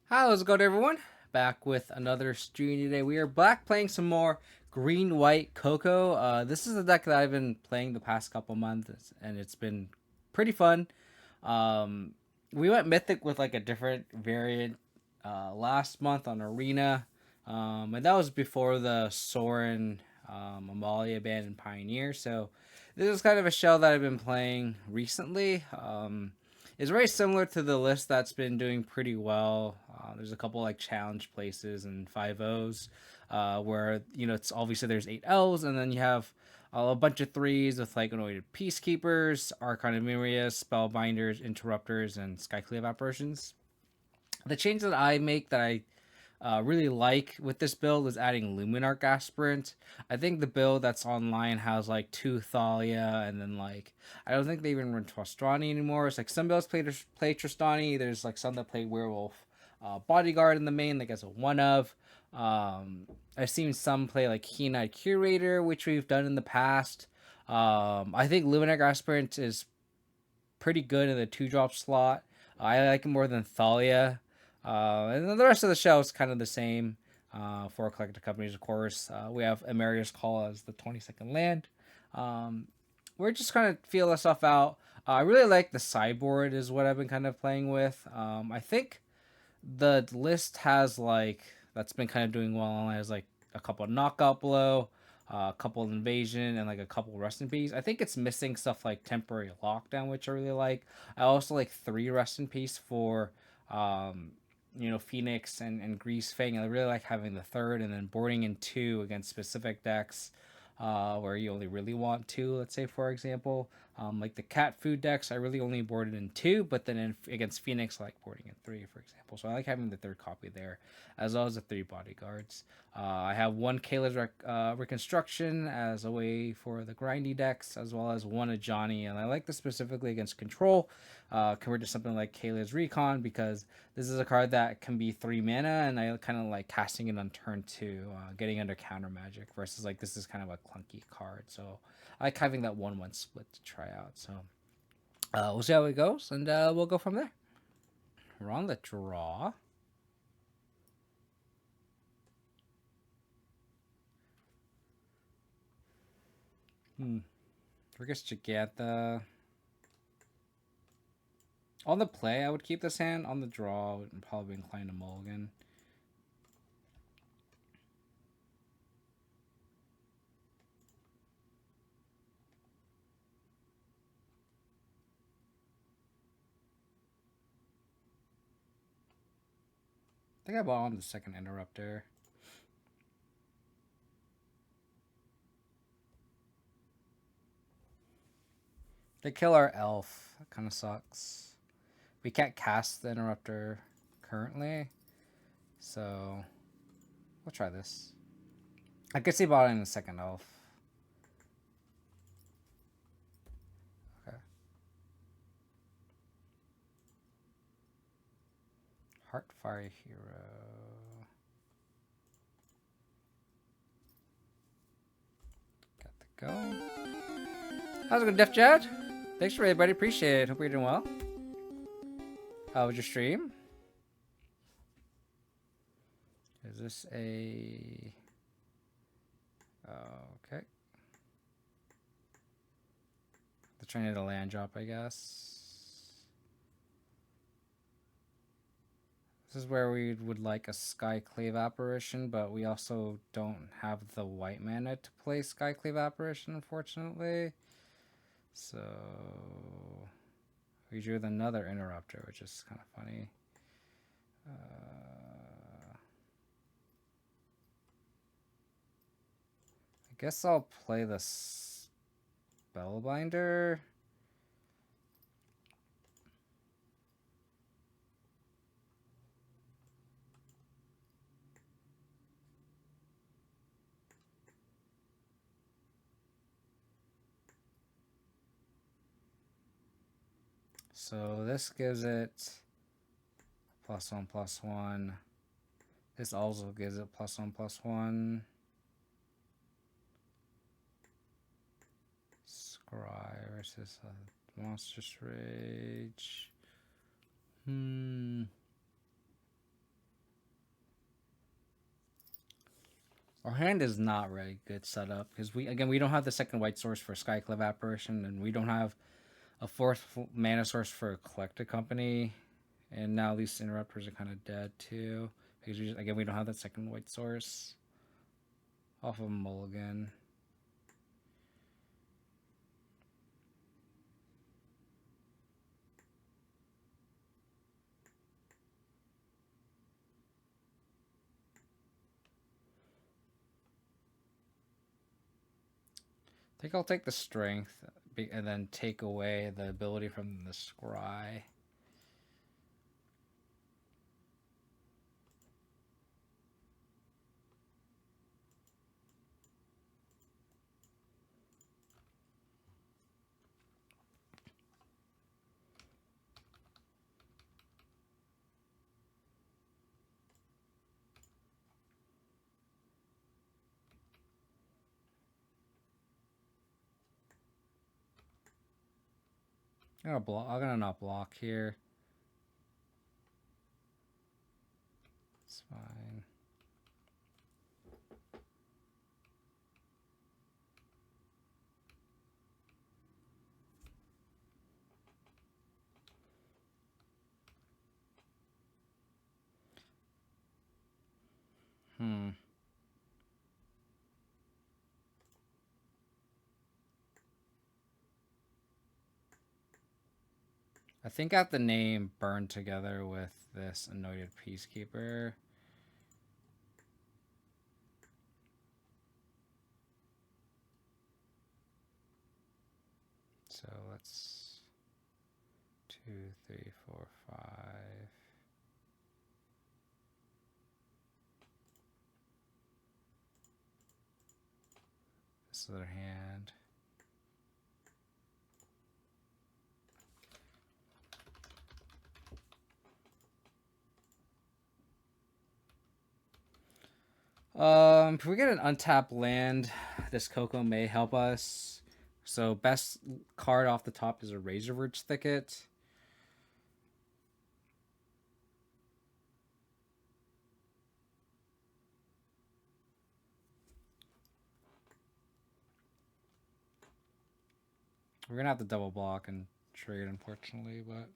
How's it going, everyone? Back with another stream today. We are back playing some more green white Coco. This is a deck that I've been playing the past couple months, and it's been pretty fun. Um, we went Mythic with like a different variant last month on Arena, and that was before the Soren, Amalia ban and Pioneer. So this is kind of a shell that I've been playing recently. It's very similar to the list that's been doing pretty well. There's a couple like challenge places and 5-0s where it's obviously there's 8 Ls, and then you have a bunch of threes with like anointed peacekeepers, Archon of Myria, spellbinders, interrupters, and skyclave apparitions. The change that I make that I really like with this build is adding Luminarch Aspirant. I think the build that's online has like two Thalia, and then like I don't think they even run Tristani anymore. It's like some builds play Tristani. There's like some that play Werewolf Bodyguard in the main, like as a one of. I've seen some play like Keen-Eyed Curator, which we've done in the past. I think Luminarch Aspirant is pretty good in the 2-drop slot. I like it more than Thalia. And then the rest of the show is kind of the same for collected companies, of course. We have Emeria's Call as the 22nd land. Um, we're just kind of feel this stuff out. I really like the sideboard, is what I've been kind of playing with. I think the list has like that's been kind of doing well online has like a couple of knockout blow, a couple of invasion, and like a couple of rest in peace. I think it's missing stuff like temporary lockdown, which I really like. I also like 3 rest in peace for um, Phoenix and Grease Fang. I really like having the third, and then boarding in 2 against specific decks where you only really want 2. Let's say, for example, like the cat food decks, I really only boarded in 2, but then against Phoenix, I like boarding in 3, for example. So I like having the third copy there, as well as the 3 bodyguards. I have 1 Kayla's Reconstruction as a way for the grindy decks, as well as 1 Ajani, and I like this specifically against Control, compared to something like Kayla's Recon, because this is a card that can be 3 mana, and I kind of like casting it on turn 2, getting under counter magic, versus like this is kind of a clunky card. So I like having that 1-1 split to try out. So we'll see how it goes, and we'll go from there. We're on the draw. I guess Gigantha. On the play, I would keep this hand. On the draw, I would probably be inclined to mulligan. I think I bought on the second interrupter. They kill our elf. That kind of sucks. We can't cast the interrupter currently, so we'll try this. I could see botting the second elf. Okay. Heartfire Hero. Got the go. How's it going, Def Jad? Thanks for everybody. Appreciate it. Hope you're doing well. How was your stream? Is this a... Okay. They're trying to hit a land drop, I guess. This is where we would like a Skyclave Apparition, but we also don't have the white mana to play Skyclave Apparition, unfortunately. So we drew with another Interrupter, which is kind of funny. I guess I'll play the Spellbinder. So this gives it +1/+1. This also gives it +1/+1. Scry versus Monstrous Rage. Our hand is not really good setup because we don't have the second white source for Skyclave Apparition, and we don't have a fourth mana source for Collected Company, and now these interrupters are kind of dead too because we don't have that second white source. Off of Mulligan. I think I'll take the strength and then take away the ability from the scry. I'm gonna not block here. It's fine. I think I have the name burned together with this Anointed Peacekeeper. So let's 2, 3, 4, 5. This other hand. If we get an untapped land, this Coco may help us. So best card off the top is a Razorverge Thicket. We're gonna have to double block and trade, unfortunately, but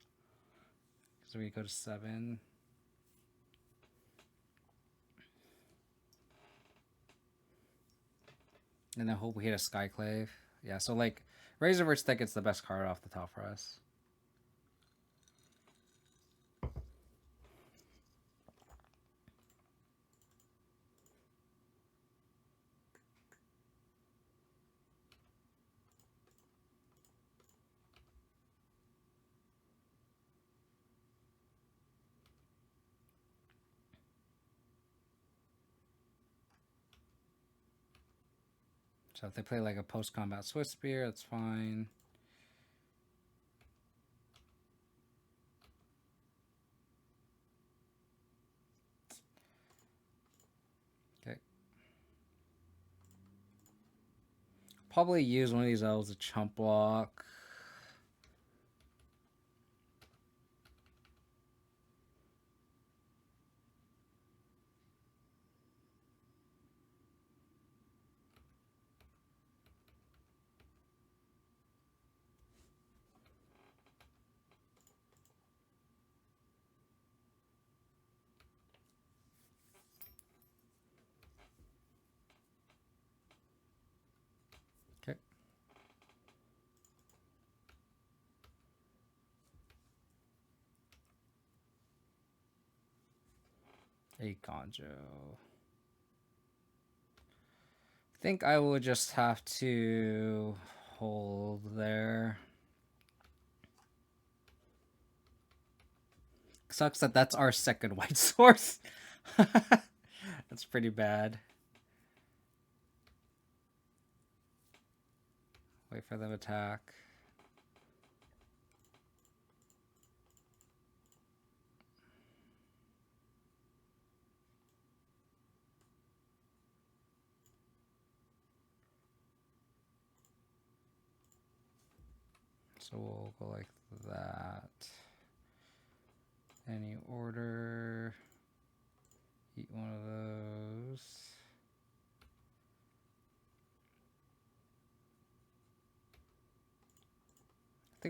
because we go to 7. And then hope we hit a Skyclave. Yeah, so like Razorverge Thicket's the best card off the top for us. So if they play like a post-combat Swift Spear, that's fine. Okay. Probably use one of these elves to chump block. Okay. A Gonjo. I think I will just have to hold there. Sucks that that's our second white source. That's pretty bad. Wait for them to attack. So we'll go like that. Any order. Eat one of those.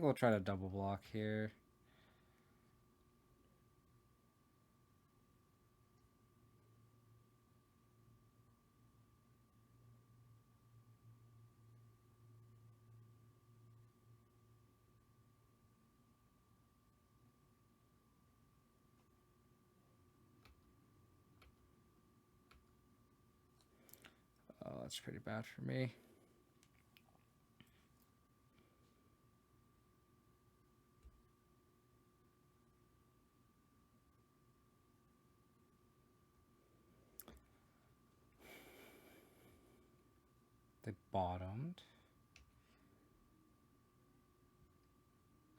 think we'll try to double block here. Oh, that's pretty bad for me. They bottomed.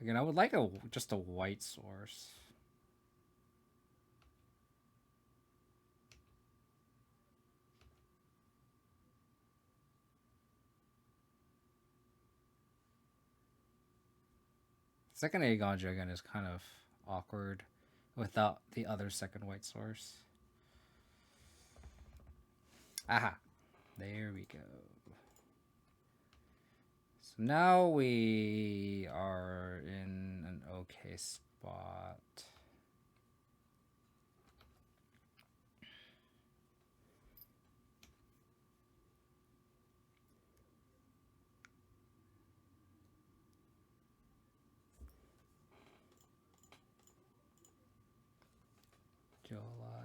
Again, I would like just a white source. Second Aegon again is kind of awkward without the other second white source. Aha. There we go. So now we are in an okay spot.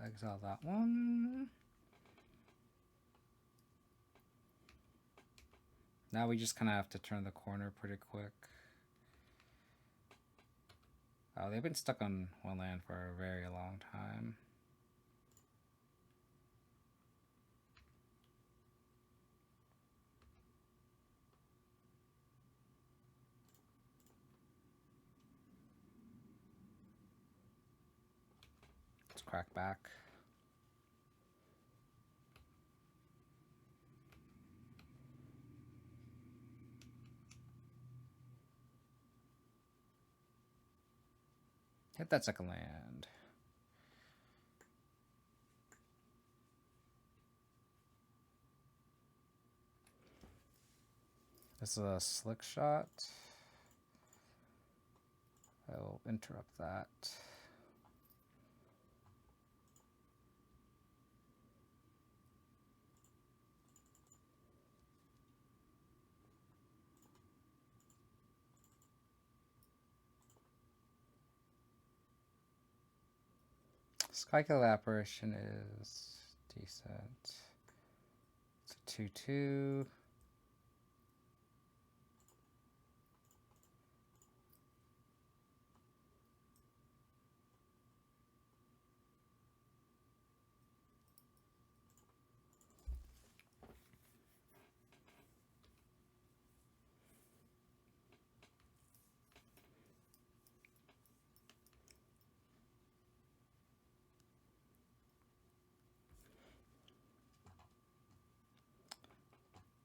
Exile that one. Now we just kind of have to turn the corner pretty quick. Oh, they've been stuck on one land for a very long time. Let's crack back. Hit that second land. This is a slick shot. I will interrupt that. Skykill Apparition is decent. It's a 2/2.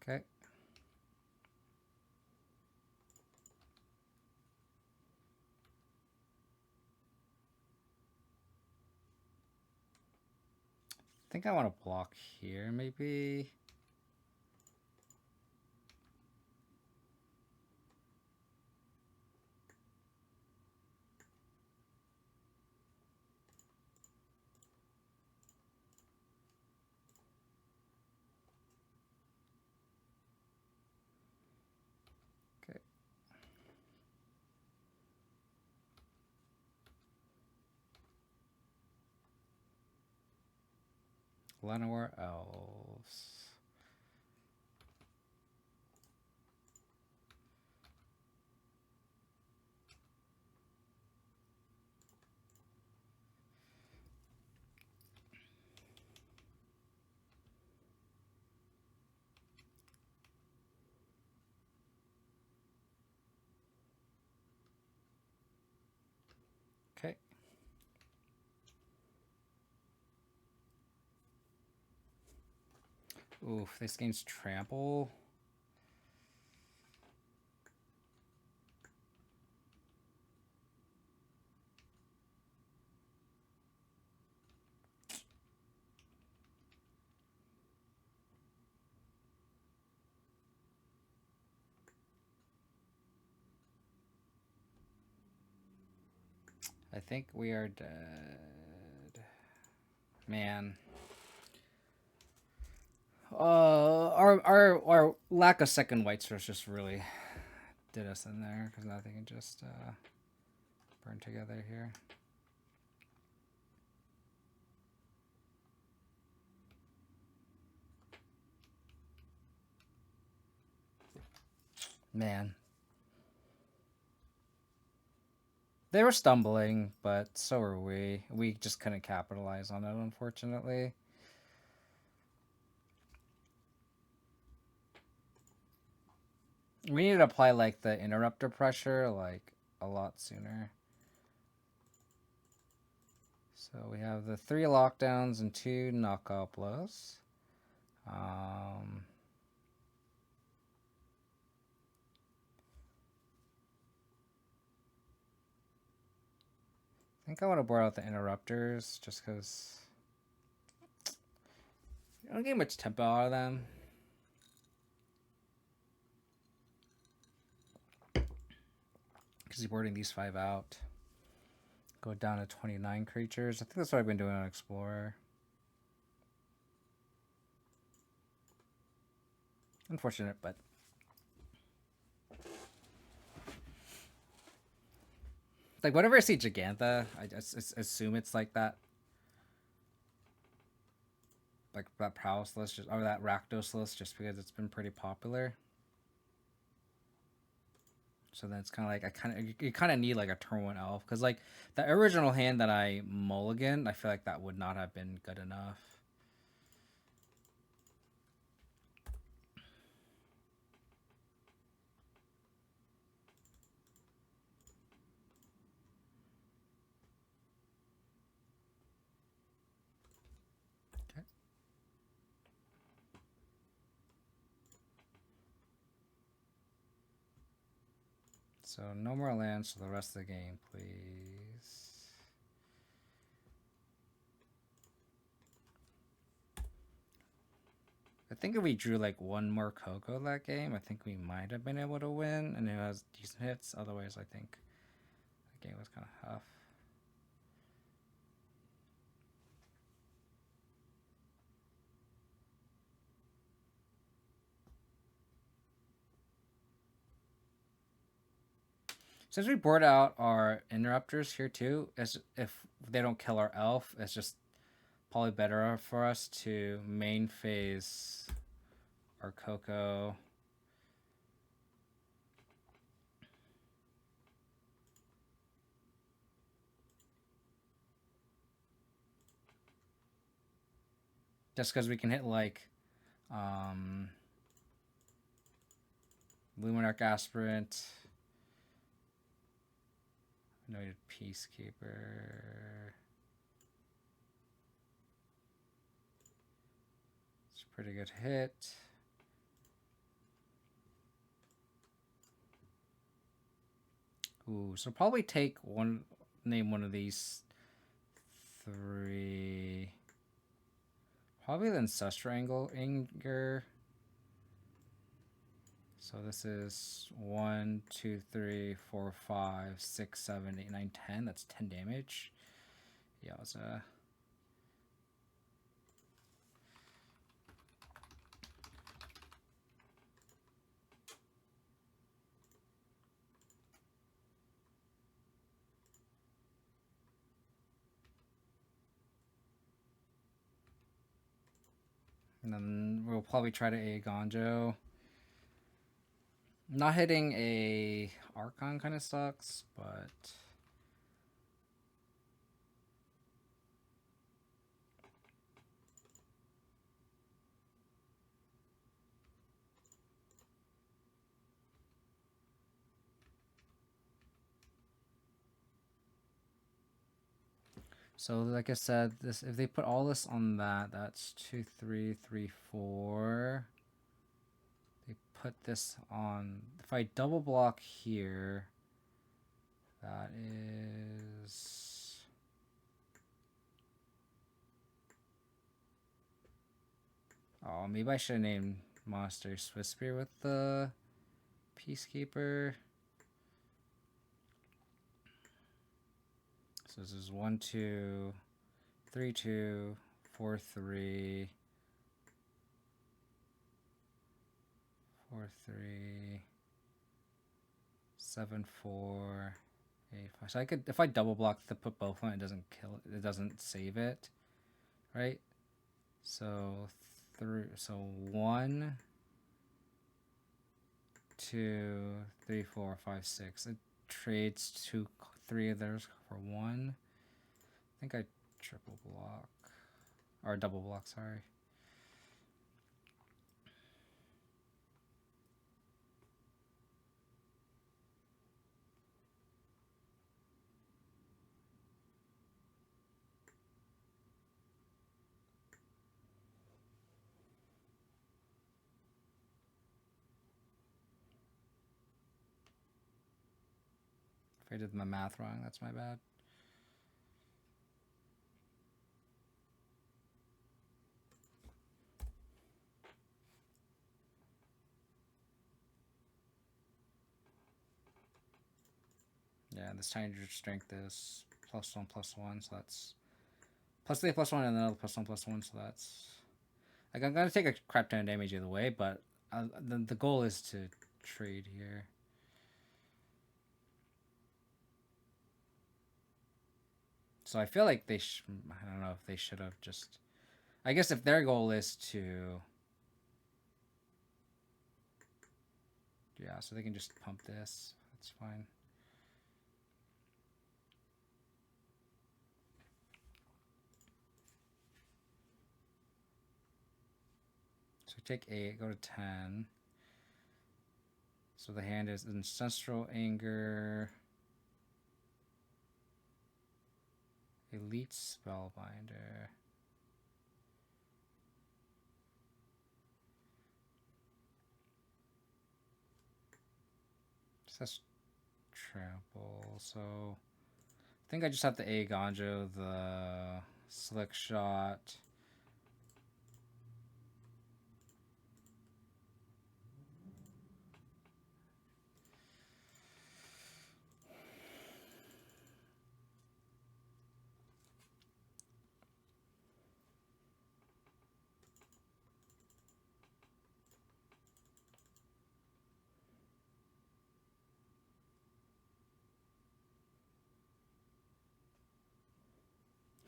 Okay. I think I want to block here, maybe. Okay. Llanowar Elves. Okay. Oof, this game's trample. I think we are dead. Man. Our lack of second white source just really did us in there, because now they can just burn together here. Man. They were stumbling, but so were we. We just couldn't capitalize on it, unfortunately. We need to apply like the interrupter pressure like a lot sooner. So we have the 3 lockdowns and 2 knockout blows. I think I want to board out the interrupters just because I don't get much tempo out of them. Because he's boarding these 5 out. Go down to 29 creatures. I think that's what I've been doing on Explorer. Unfortunate, but like whenever I see Gigantha, I just assume it's like that. Like that prowess list, or that Rakdos list, just because it's been pretty popular. So then it's kind of like you kind of need like a turn 1 elf, because like the original hand that I mulliganed, I feel like that would not have been good enough. Okay. So no more lands for the rest of the game, please. I think if we drew like 1 more Coco that game, I think we might have been able to win, and it has decent hits. Otherwise, I think the game was kind of tough. Since we board out our interrupters here too, as if they don't kill our elf, it's just probably better for us to main phase our Coco. Just because we can hit like Luminarch Aspirant. Noted Peacekeeper. It's a pretty good hit. Ooh, so probably name one of these 3. Probably the Ancestral Anger. So this is 1, 2, 3, 4, 5, 6, 7, 8, 9, 10. That's 10 damage. Yeah, it's a. And then we'll probably try to Agonjo. Not hitting a Archon kind of sucks, but so like I said, this if they put all this on that's 2, 3, 3, 4. They put this on. If I double block here, that is. Oh, maybe I should have named Monster Swiftspear with the Peacekeeper. So this is 1, 2, 3, 2, 4, 3, 4, 3, 7, 4, 8, 5. So I could, if I double block the put both on, it doesn't kill it. It doesn't save it, right? So 1, 2, 3, 4, 5, 6. It trades 2, 3 of theirs for 1. I think I triple block or double block. Sorry. If I did my math wrong, that's my bad. Yeah, this tiny strength is +1/+1, so that's +3 +1 and another +1/+1, so that's like I'm gonna take a crap ton of damage either way, but the goal is to trade here. So I feel like I don't know if they should have just. I guess if their goal is to. Yeah, so they can just pump this. That's fine. So take 8, go to 10. So the hand is Ancestral Anger, Elite Spellbinder. That's trample. So I think I just have to Gonjo the Slick Shot.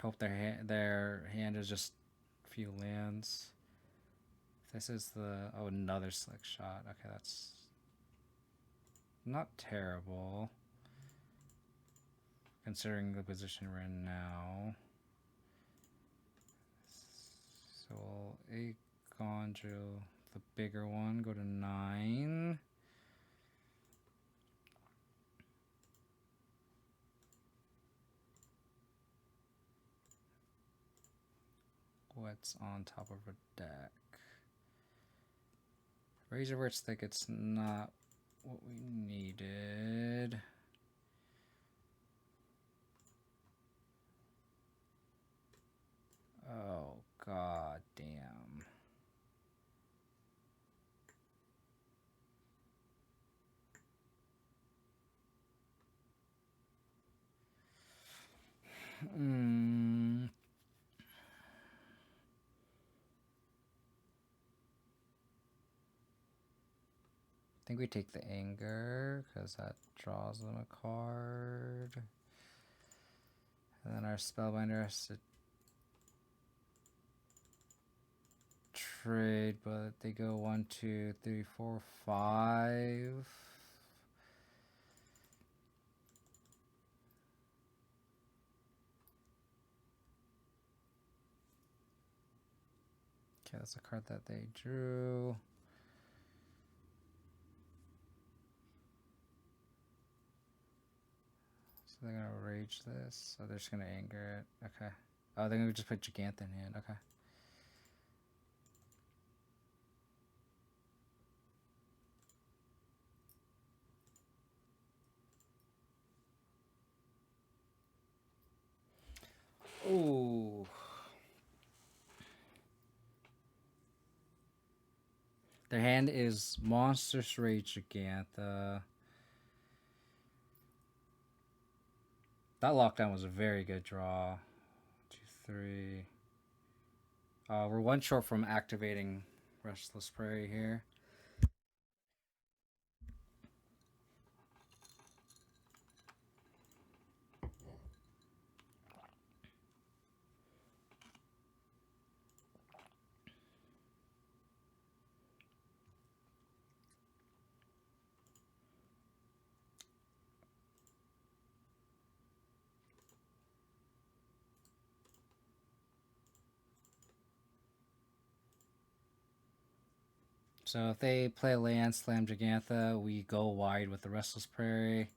Hope their hand is just a few lands. This is the another Slick Shot. Okay, that's not terrible considering the position we're in now. So we'll Gonjo the bigger one, go to 9. What's on top of a deck? Razorwords think it's not what we needed. Oh, god damn. I think we take the anger because that draws them a card. And then our Spellbinder has to trade, but they go 1, 2, 3, 4, 5. Okay, that's a card that they drew. So they're gonna rage this. So they're just gonna anger it. Okay. Oh, they're gonna just put Giganthan in. Okay. Ooh. Their hand is Monstrous Rage Gigantha. That lockdown was a very good draw. 2, 3. We're one short from activating Restless Prairie here. So if they play land, slam Gigantha, we go wide with the Restless Prairie.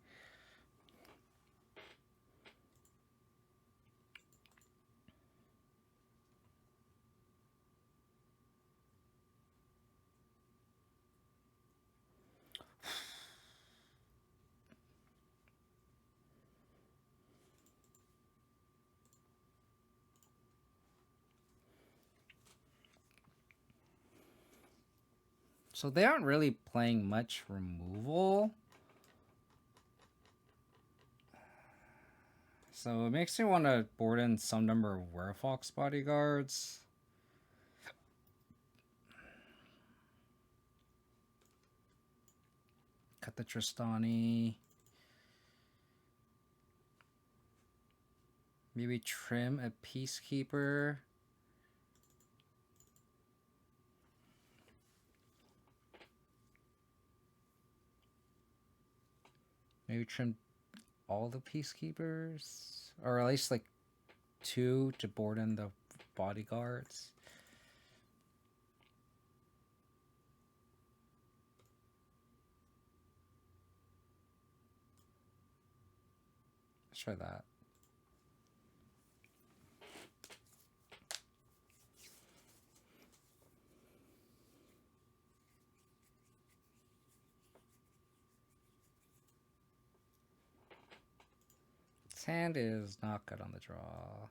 So they aren't really playing much removal. So it makes me want to board in some number of Werefox bodyguards. Cut the Tristani. Maybe trim a Peacekeeper. Maybe trim all the Peacekeepers, or at least like 2 to board in the bodyguards. Let's try that. This hand is not good on the draw.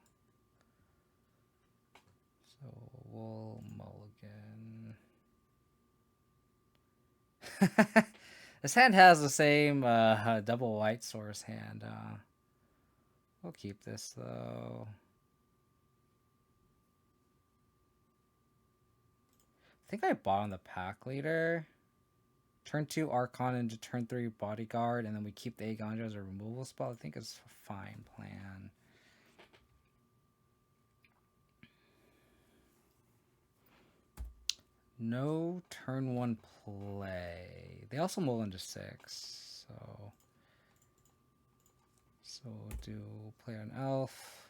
So we'll mulligan. This hand has the same double white source hand. We'll keep this though. I think I bought on the pack leader. Turn 2 Archon into turn 3 Bodyguard, and then we keep the Agandra as a removal spell. I think it's a fine plan. No turn 1 play. They also mull into 6, so we'll play an elf.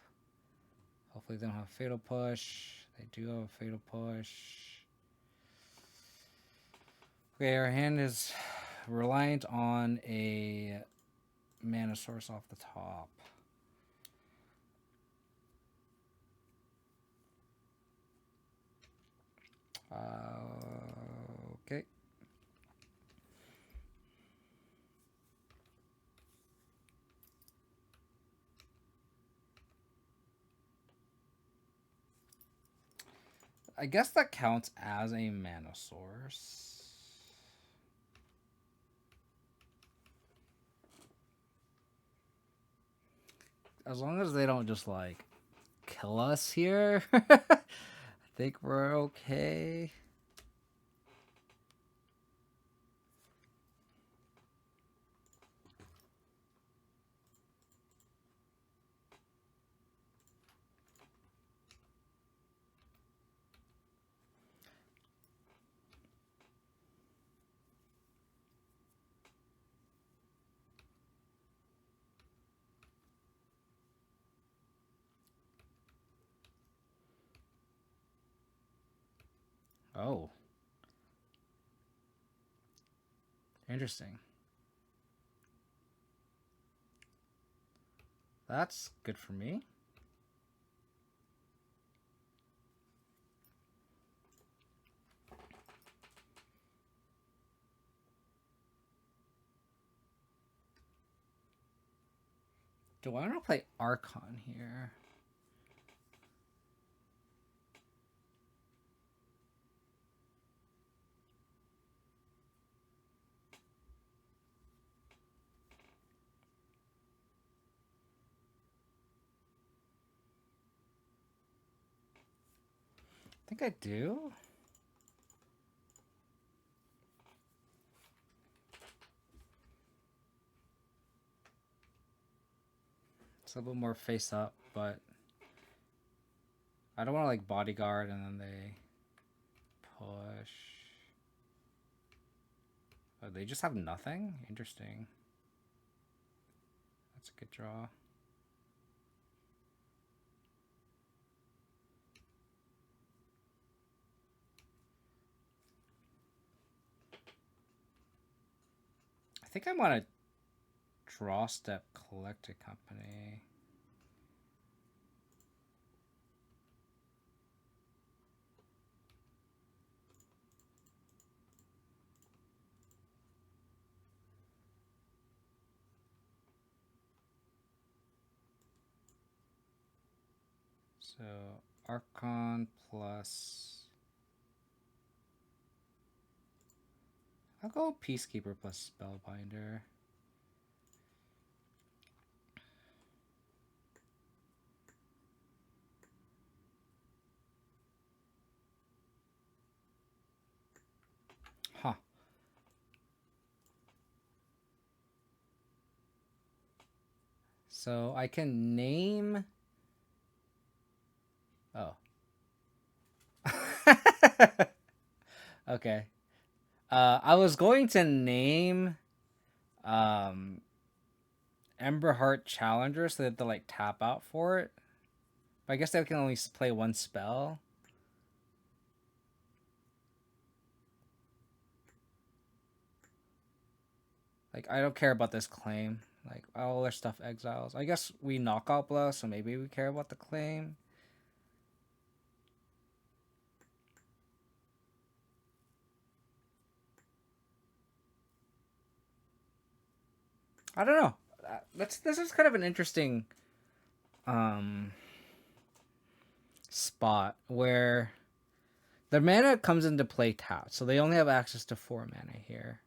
Hopefully they don't have Fatal Push. They do have a Fatal Push. Okay, our hand is reliant on a mana source off the top. Okay. I guess that counts as a mana source. As long as they don't just like kill us here, I think we're okay. Oh. Interesting. That's good for me. Do I want to play Archon here? think I do. It's a little more face up, but I don't want to like bodyguard and then they push. Oh, they just have nothing? Interesting. That's a good draw. I think I want to draw step collected company. So Archon plus, I'll go Peacekeeper plus Spellbinder. Huh. So I can name. Oh. Okay. I was going to name Emberheart Challenger so that they like tap out for it. But I guess they can only play one spell. Like, I don't care about this claim. Like, all their stuff exiles. I guess we knockout blow, so maybe we care about the claim. I don't know. This is kind of an interesting spot where the mana comes into play tapped, so they only have access to 4 mana here.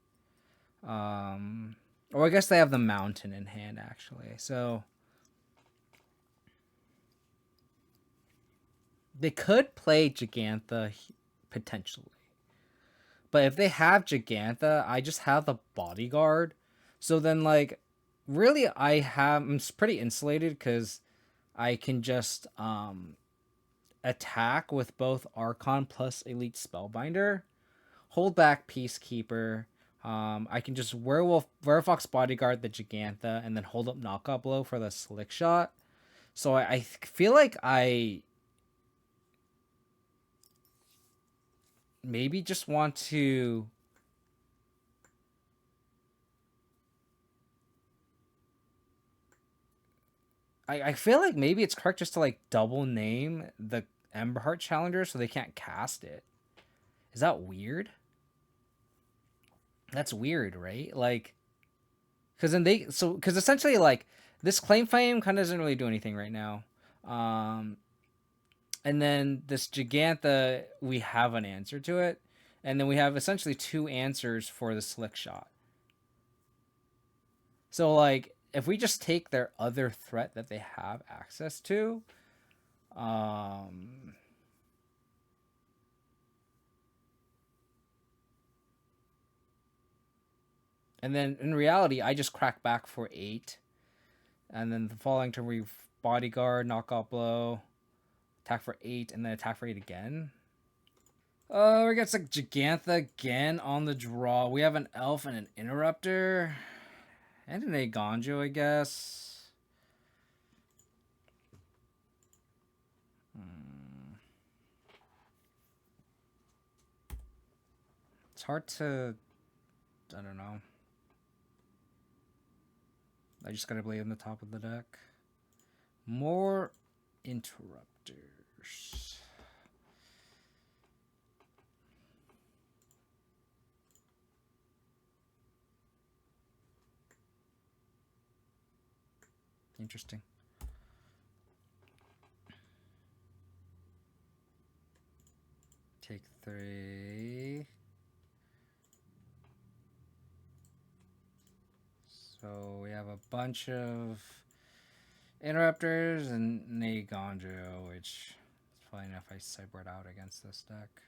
Or I guess they have the mountain in hand actually. So they could play Gigantha potentially. But if they have Gigantha, I just have the bodyguard. So then like really I'm pretty insulated because I can just attack with both Archon plus Elite Spellbinder, hold back Peacekeeper. I can just Werefox Bodyguard the Gigantha and then hold up Knockout Blow for the Slick Shot. So I feel like I maybe just want to I feel like maybe it's correct just to like double name the Emberheart Challenger so they can't cast it. Is that weird? That's weird, right? Like, because essentially like this claim flame kind of doesn't really do anything right now. And then this Gigantha, we have an answer to it. And then we have essentially 2 answers for the Slick Shot. So, like, if we just take their other threat that they have access to, and then in reality, I just crack back for 8. And then the following turn, we Bodyguard, Knockout Blow, attack for 8, and then attack for 8 again. We got like Gigantha again on the draw. We have an Elf and an Interrupter. And an Agonjo, I guess. It's hard to... I don't know. I just gotta play in the top of the deck. More Interrupters. Interesting. Take 3. So we have a bunch of Interrupters and Nagonjo, which is fine if I sideboard out against this deck.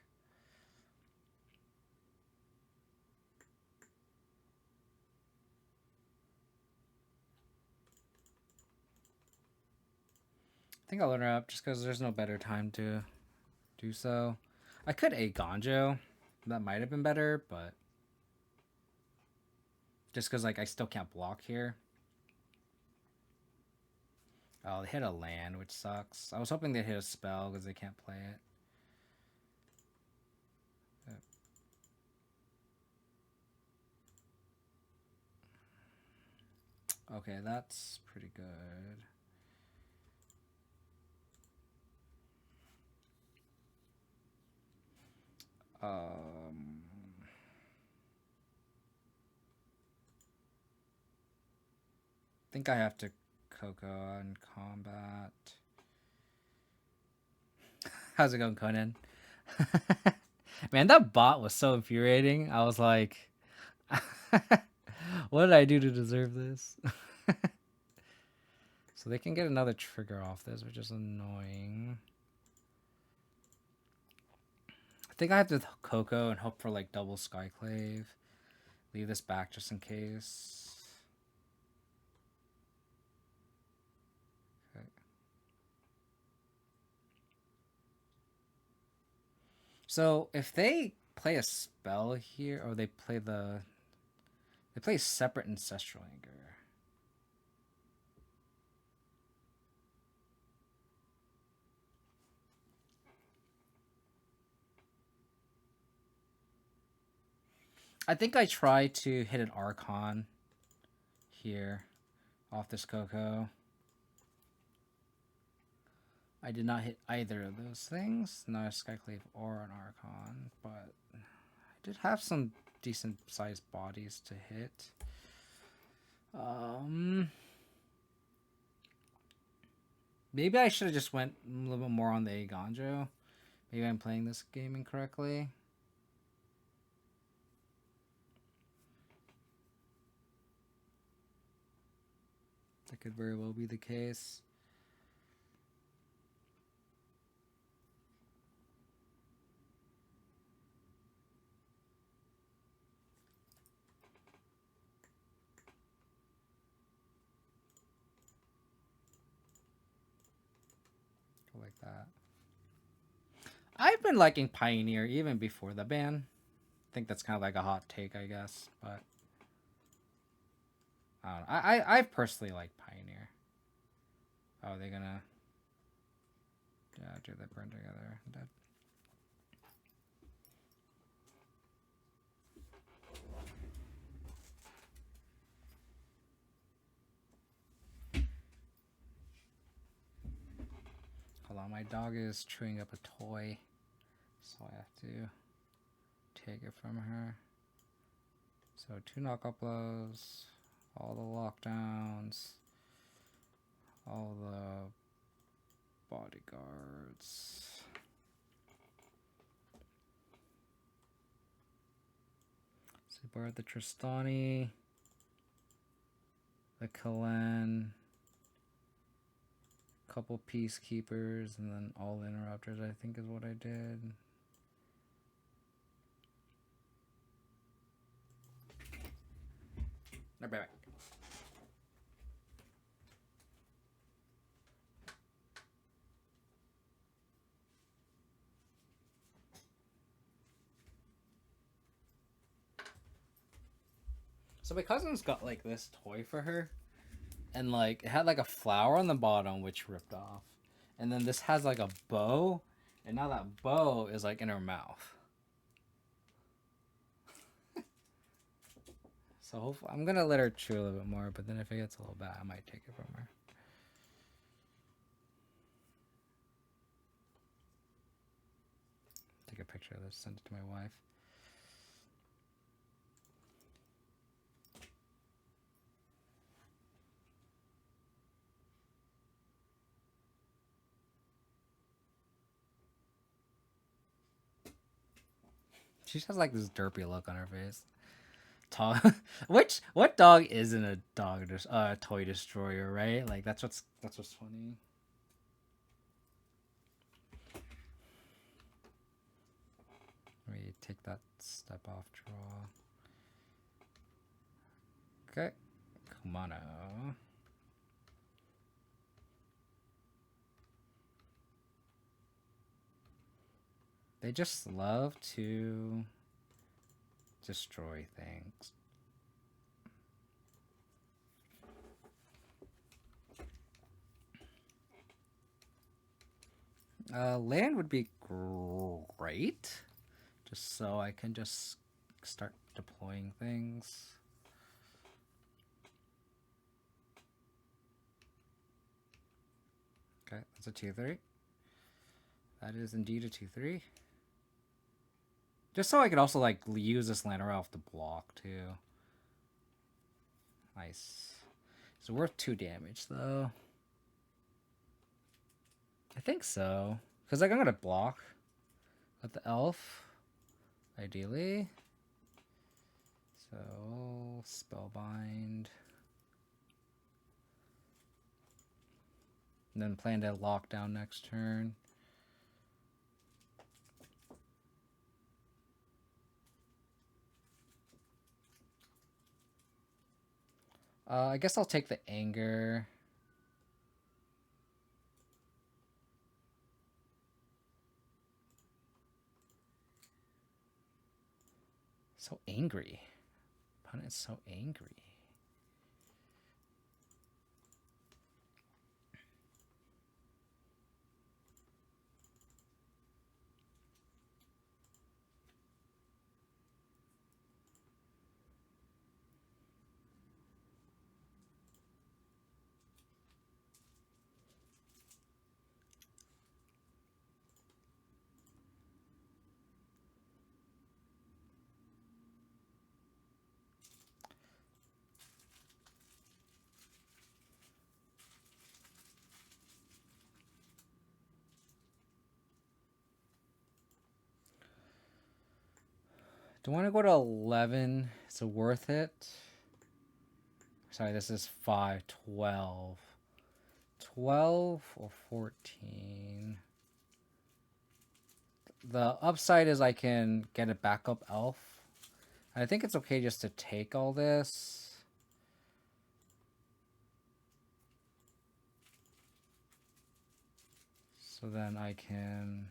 I think I'll learn her up just because there's no better time to do so. I could a Gonjo. That might have been better, but just because like I still can't block here. Oh, they hit a land, which sucks. I was hoping they'd hit a spell because they can't play it. Okay, that's pretty good. I think I have to Coco on combat. How's it going, Conan? Man, that bot was so infuriating. I was like, what did I do to deserve this? So they can get another trigger off this, which is annoying. I think I have to Coco and hope for like double Skyclave. Leave this back just in case. Okay. So if they play a spell here, or they play separate Ancestral Anger. I think I try to hit an Archon here off this Coco. I did not hit either of those things, not a Skyclave or an Archon, but I did have some decent sized bodies to hit. Maybe I should have just went a little bit more on the Gonjo. Maybe I'm playing this game incorrectly. That could very well be the case. Like that. I've been liking Pioneer even before the ban. I think that's kind of like a hot take, I guess, but I don't know. I personally like Pioneer. Oh, they're gonna do that burn together. Dead. Hold on, my dog is chewing up a toy, so I have to take it from her. So 2 knockout blows, all the lockdowns, all the bodyguards. So borrowed the Tristani, the Kalen, couple Peacekeepers, and then all Interrupters, I think is what I did. I'll be back. So my cousin's got like this toy for her, and like it had like a flower on the bottom which ripped off, and then this has like a bow, and now that bow is like in her mouth. So hopefully, I'm gonna let her chew a little bit more, but then if it gets a little bad, I might take it from her. Take a picture of this, send it to my wife. She just has like this derpy look on her face. What dog isn't a toy destroyer, right? Like that's what's funny. take that step off draw. Okay, Kumano. They just love to destroy things. Land would be great, just so I can just start deploying things. Okay, that's a 2/3. That is indeed a 2/3. Just so I could also like use this land right off the block too. Nice. It's worth 2 damage though. I think so. Because like I'm gonna block with the elf. Ideally. So spellbind. And then plan to lock down next turn. I guess I'll take the anger. So angry. Opponent's so angry. Do I want to go to 11? Is it worth it? Sorry, this is 5, 12. 12 or 14. The upside is I can get a backup elf. I think it's okay just to take all this. So then I can...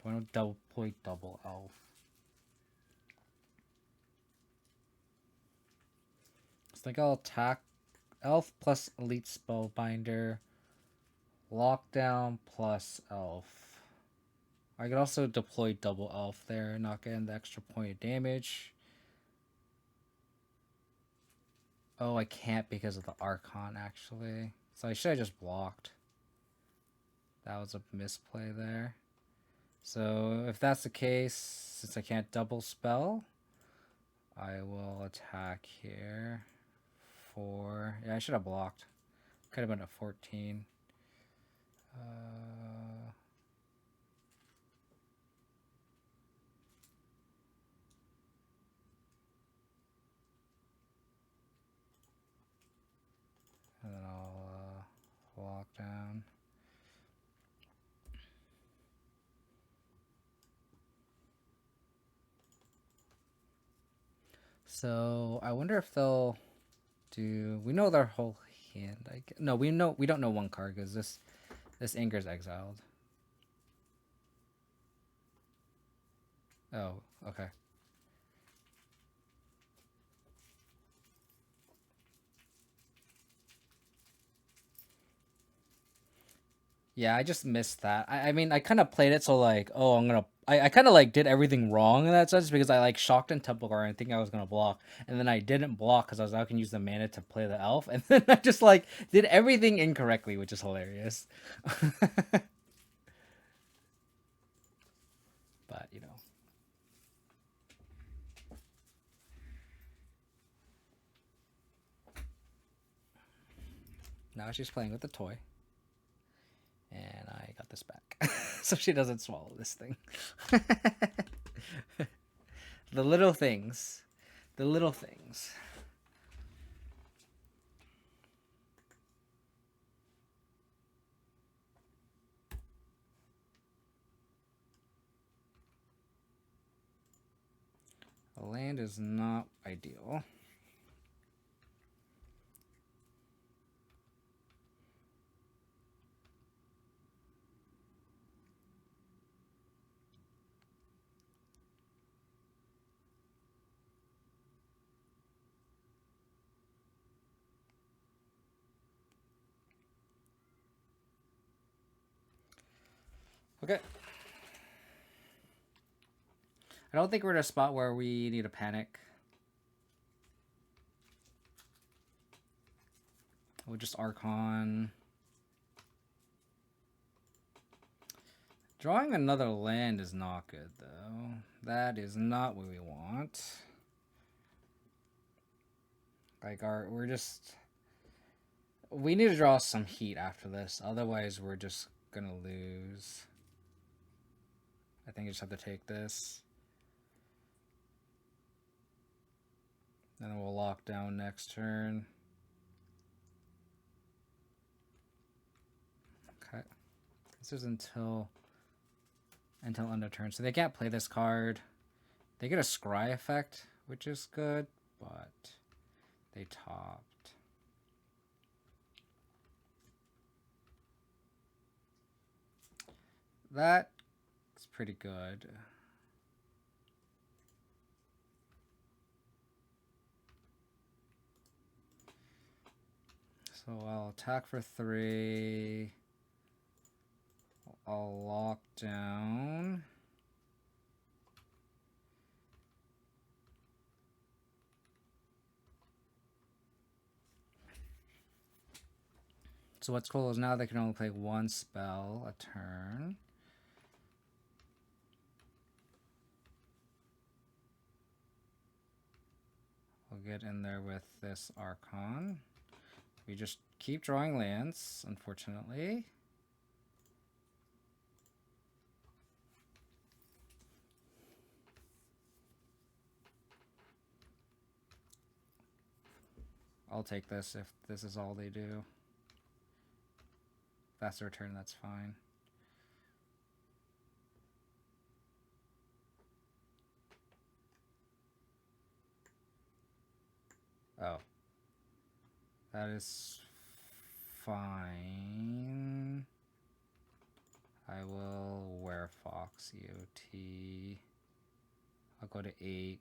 Do I want to deploy double elf? I think I'll attack elf plus elite spellbinder, lockdown plus elf. I could also deploy double elf there, not getting the extra point of damage. Oh, I can't because of the Archon actually. So I should have just blocked. That was a misplay there. So if that's the case, since I can't double spell, I will attack here. 4. Yeah, I should have blocked. Could have been a 14. And then I'll lock down. So I wonder if they'll do. We know their whole hand. No, we don't know one card because this anger's exiled. Oh, okay. Yeah, I just missed that. I mean, I kind of played it so like, oh, I kind of like did everything wrong in that sense because I like shocked and temple guard and think I was gonna block, and then I didn't block because I was can use the mana to play the elf, and then I just like did everything incorrectly, which is hilarious. But you know. Now she's playing with the toy. And I got this back. So she doesn't swallow this thing. The little things. The little things. The land is not ideal. Okay. I don't think we're in a spot where we need to panic. We'll just Archon. Drawing another land is not good, though. That is not what we want. Like, we need to draw some heat after this. Otherwise, we're just gonna lose. I think I just have to take this. Then we'll lock down next turn. Okay. This is until end of turn. So they can't play this card. They get a scry effect, which is good, but they topped. That's pretty good. So I'll attack for 3. I'll lock down. So what's cool is now they can only play 1 spell a turn. We'll get in there with this Archon. We just keep drawing lands, unfortunately. I'll take this if this is all they do. If that's their turn, that's fine. Oh. That is fine. I will wear Fox EOT. I'll go to 8.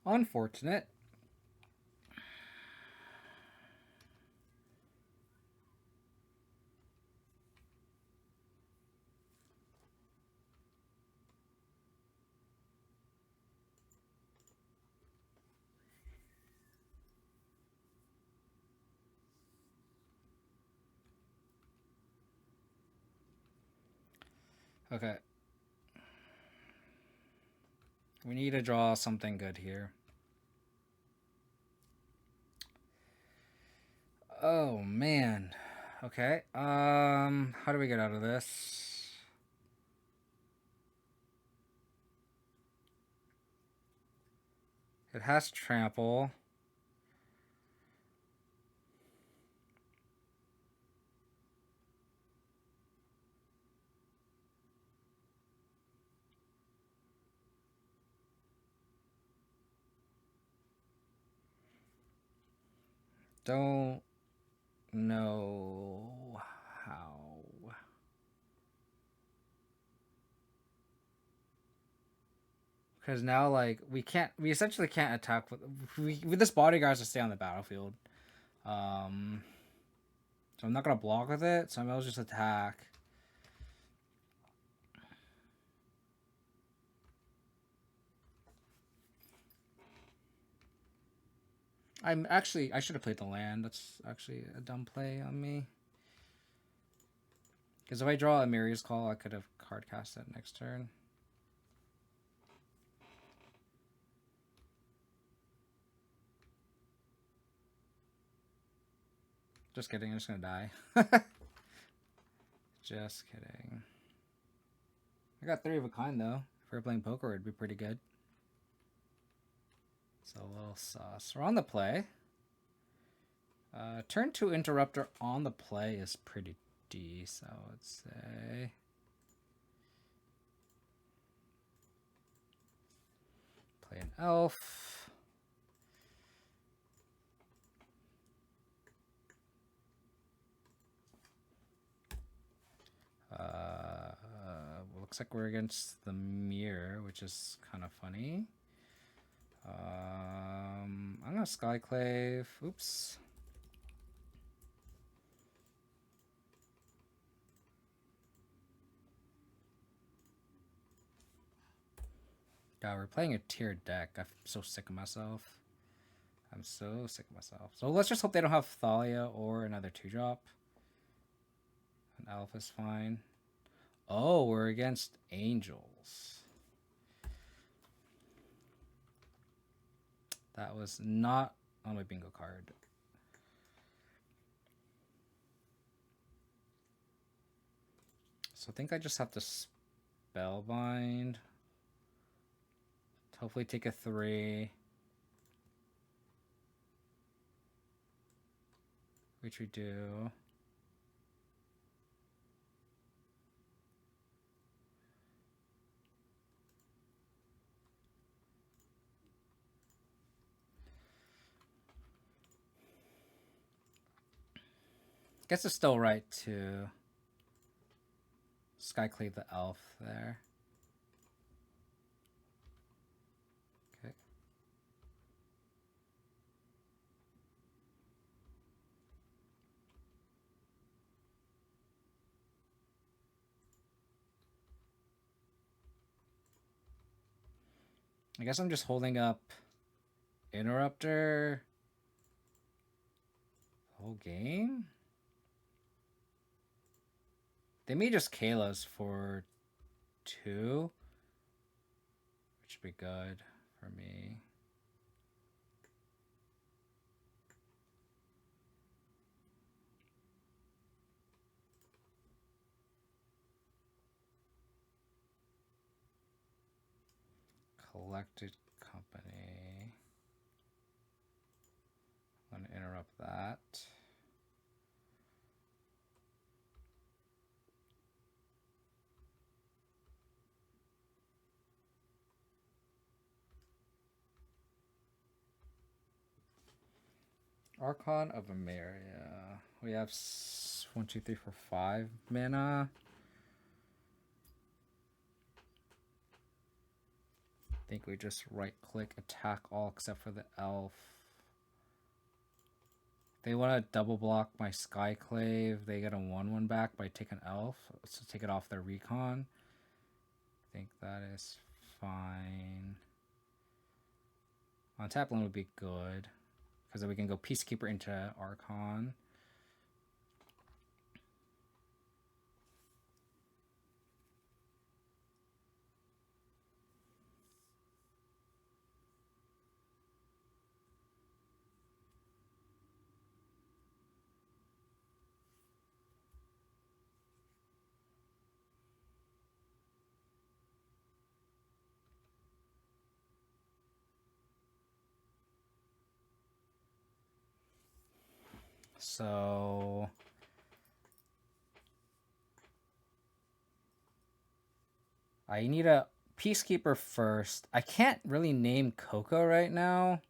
Unfortunate. Okay. We need to draw something good here. Oh, man. Okay. How do we get out of this? It has trample. Don't know how. Because now, like, we essentially can't attack with this bodyguards to stay on the battlefield. So I'm not gonna block with it, so I might just attack. I should have played the land. That's actually a dumb play on me. Because if I draw a Miri's Call, I could have card cast it next turn. Just kidding, I'm just gonna die. Just kidding. I got 3 of a kind though. If we were playing poker, it'd be pretty good. So a little sauce. We're on the play. Turn 2 interrupter on the play is pretty decent, I would say. Play an elf. Looks like we're against the mirror, which is kind of funny. I'm gonna Skyclave. Oops. God, we're playing a tiered deck. I'm so sick of myself. I'm so sick of myself. So let's just hope they don't have Thalia or another 2-drop. An elf is fine. Oh, we're against angels. That was not on my bingo card. So I think I just have to Spellbind. Hopefully take a 3. Which we do. Guess it's still right to Skyclave the elf there. Okay. I guess I'm just holding up Interrupter the whole game. They may just Kalos for 2, which would be good for me. Collected Company. I'm going to interrupt that. Archon of Emeria. We have 1, 2, 3, 4, 5 mana. I think we just right click, attack all except for the elf. They want to double block my Skyclave. They get a 1/1 back by taking elf. So take it off their recon. I think that is fine. On tap lane would be good. Because then we can go Peacekeeper into Archon. So I need a Peacekeeper first. I can't really name Coco right now.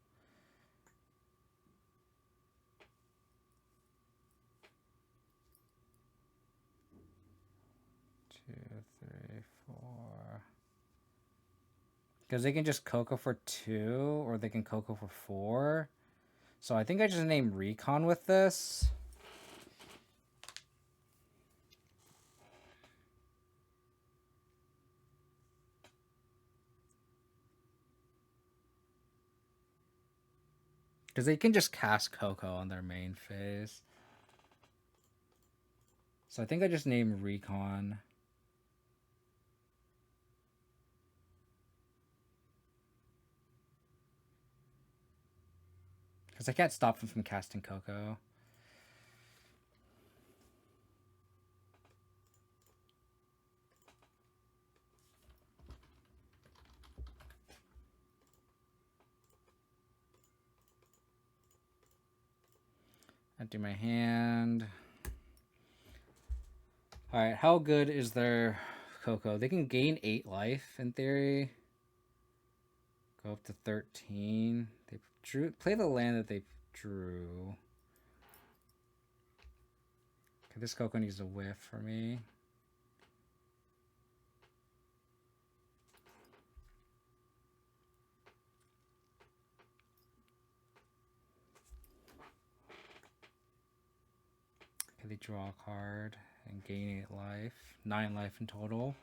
Because they can just Coco for 2, or they can Coco for 4. So I think I just named Recon with this. Because they can just cast Coco on their main phase. So I think I just named Recon. Because I can't stop them from casting Coco. Empty my hand. Alright, how good is their Coco? They can gain 8 life in theory. Go up to 13. They play the land that they drew. Okay, this Coco needs a whiff for me. Okay, they draw a card and gain 8 life. 9 life in total.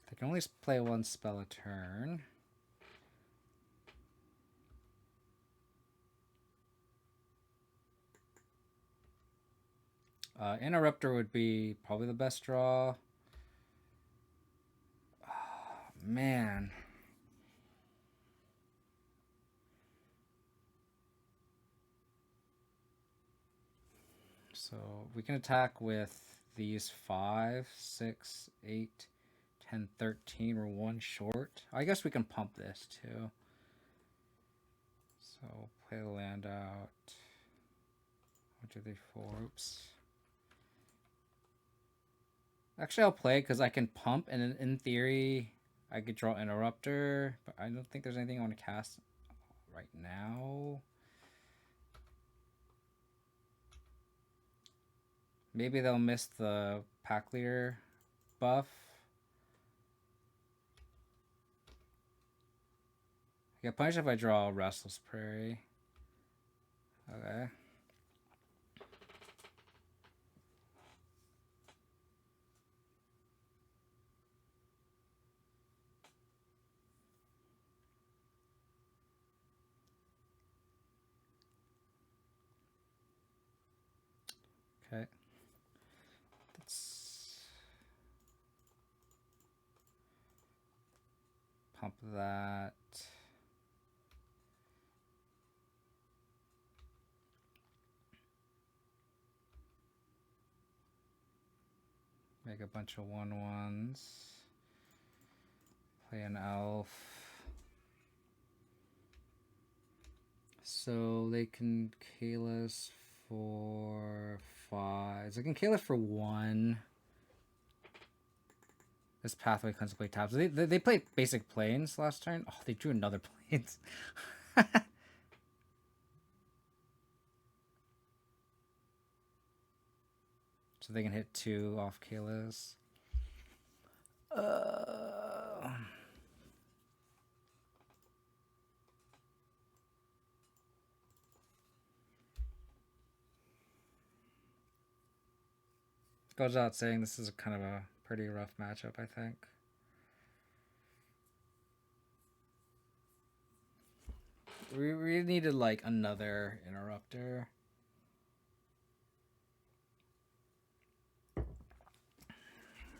They can only play 1 spell a turn. Interrupter would be probably the best draw. Oh, man. So we can attack with these 5, 6, 8, 10, 13. We're 1 short. I guess we can pump this too. So play the land out. 1, 2, 3, 4. Oops. Actually, I'll play because I can pump, and in theory, I could draw Interrupter, but I don't think there's anything I want to cast right now. Maybe they'll miss the pack leader buff. I get punished if I draw a Restless Prairie. Okay. Okay. Let's pump that. Make a bunch of 1/1s. Play an elf. So they can Kalis for 5. They can Kalis for 1. This pathway constantly taps. They played basic planes last turn. Oh, they drew another planes. So they can hit 2 off Kalis. Goes out saying this is kind of a pretty rough matchup, I think. We needed like another interrupter.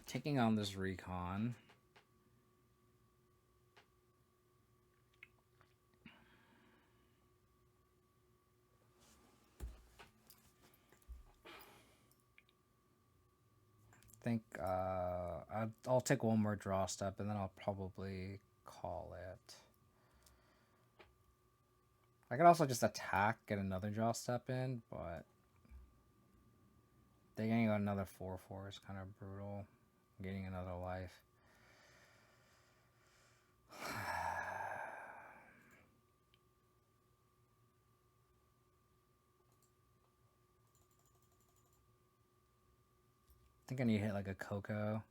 Taking on this recon. I think I'll take 1 more draw step and then I'll probably call it. I could also just attack, get another draw step in, but they getting another 4/4 is kind of brutal. Getting another life. I think I need to hit like a Coco.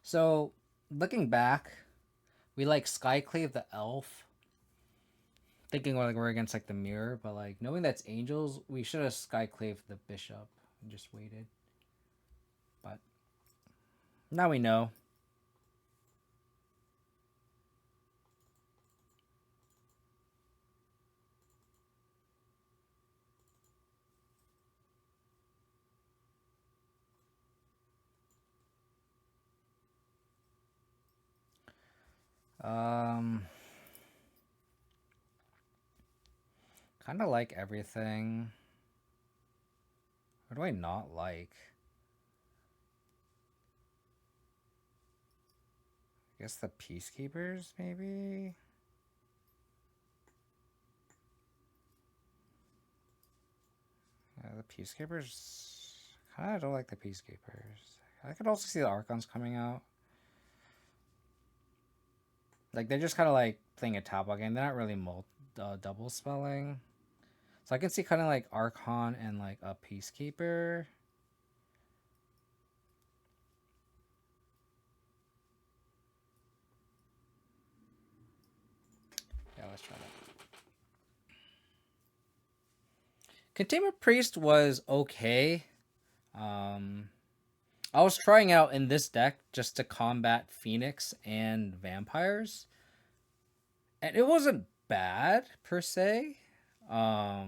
So, looking back, we like Skyclave the elf. Thinking like we're against like the mirror, but like knowing that's angels, we should have Skyclaved the bishop and just waited. But now we know. Kind of like everything. What do I not like? I guess the Peacekeepers, maybe? Yeah, the Peacekeepers... Kind of don't like the Peacekeepers. I could also see the Archons coming out. Like, they're just kind of like playing a tableau game. They're not really double spelling. So I can see kind of like Archon and like a Peacekeeper. Yeah, let's try that. Containment Priest was okay. I was trying out in this deck just to combat Phoenix and vampires. And it wasn't bad per se. I'll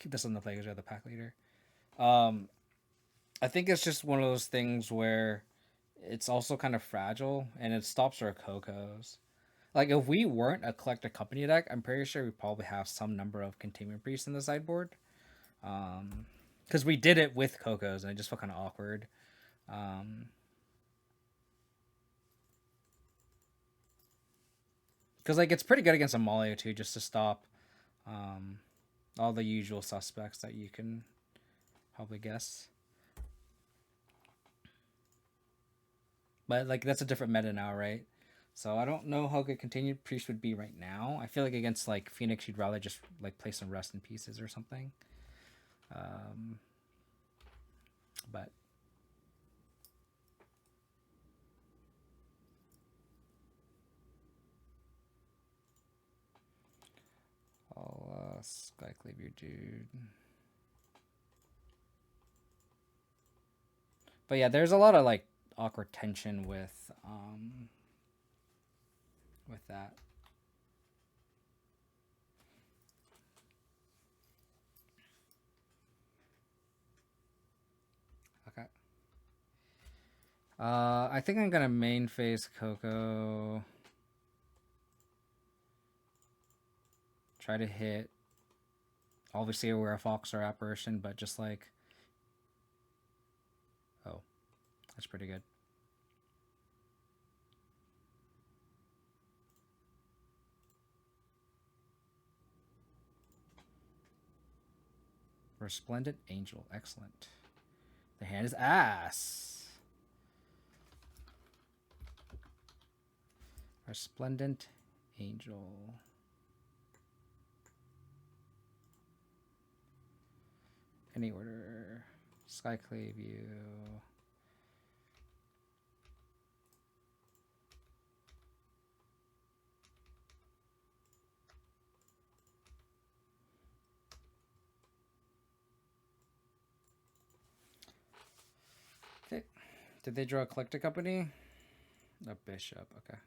keep this on the play because you're the pack leader. I think it's just one of those things where it's also kind of fragile and it stops our Cocos. Like if we weren't a collector company deck, I'm pretty sure we probably have some number of containment priests in the sideboard. Because we did it with Cocos and it just felt kind of awkward. Because like it's pretty good against Amalia too, just to stop all the usual suspects that you can probably guess. But like that's a different meta now, right? So I don't know how good Continued Priest would be right now. I feel like against like Phoenix, you'd rather just like play some Rest in Pieces or something. But I'll Skyclave your dude. But yeah, there's a lot of like awkward tension with that. Okay. I think I'm gonna main phase Coco. Try to hit. Obviously, aware of Fox or Apparition, but just like. Oh, that's pretty good. Resplendent Angel, excellent. The hand is ass. Resplendent Angel. Any order. Skyclave you. Okay. Did they draw a collector company? A bishop, okay.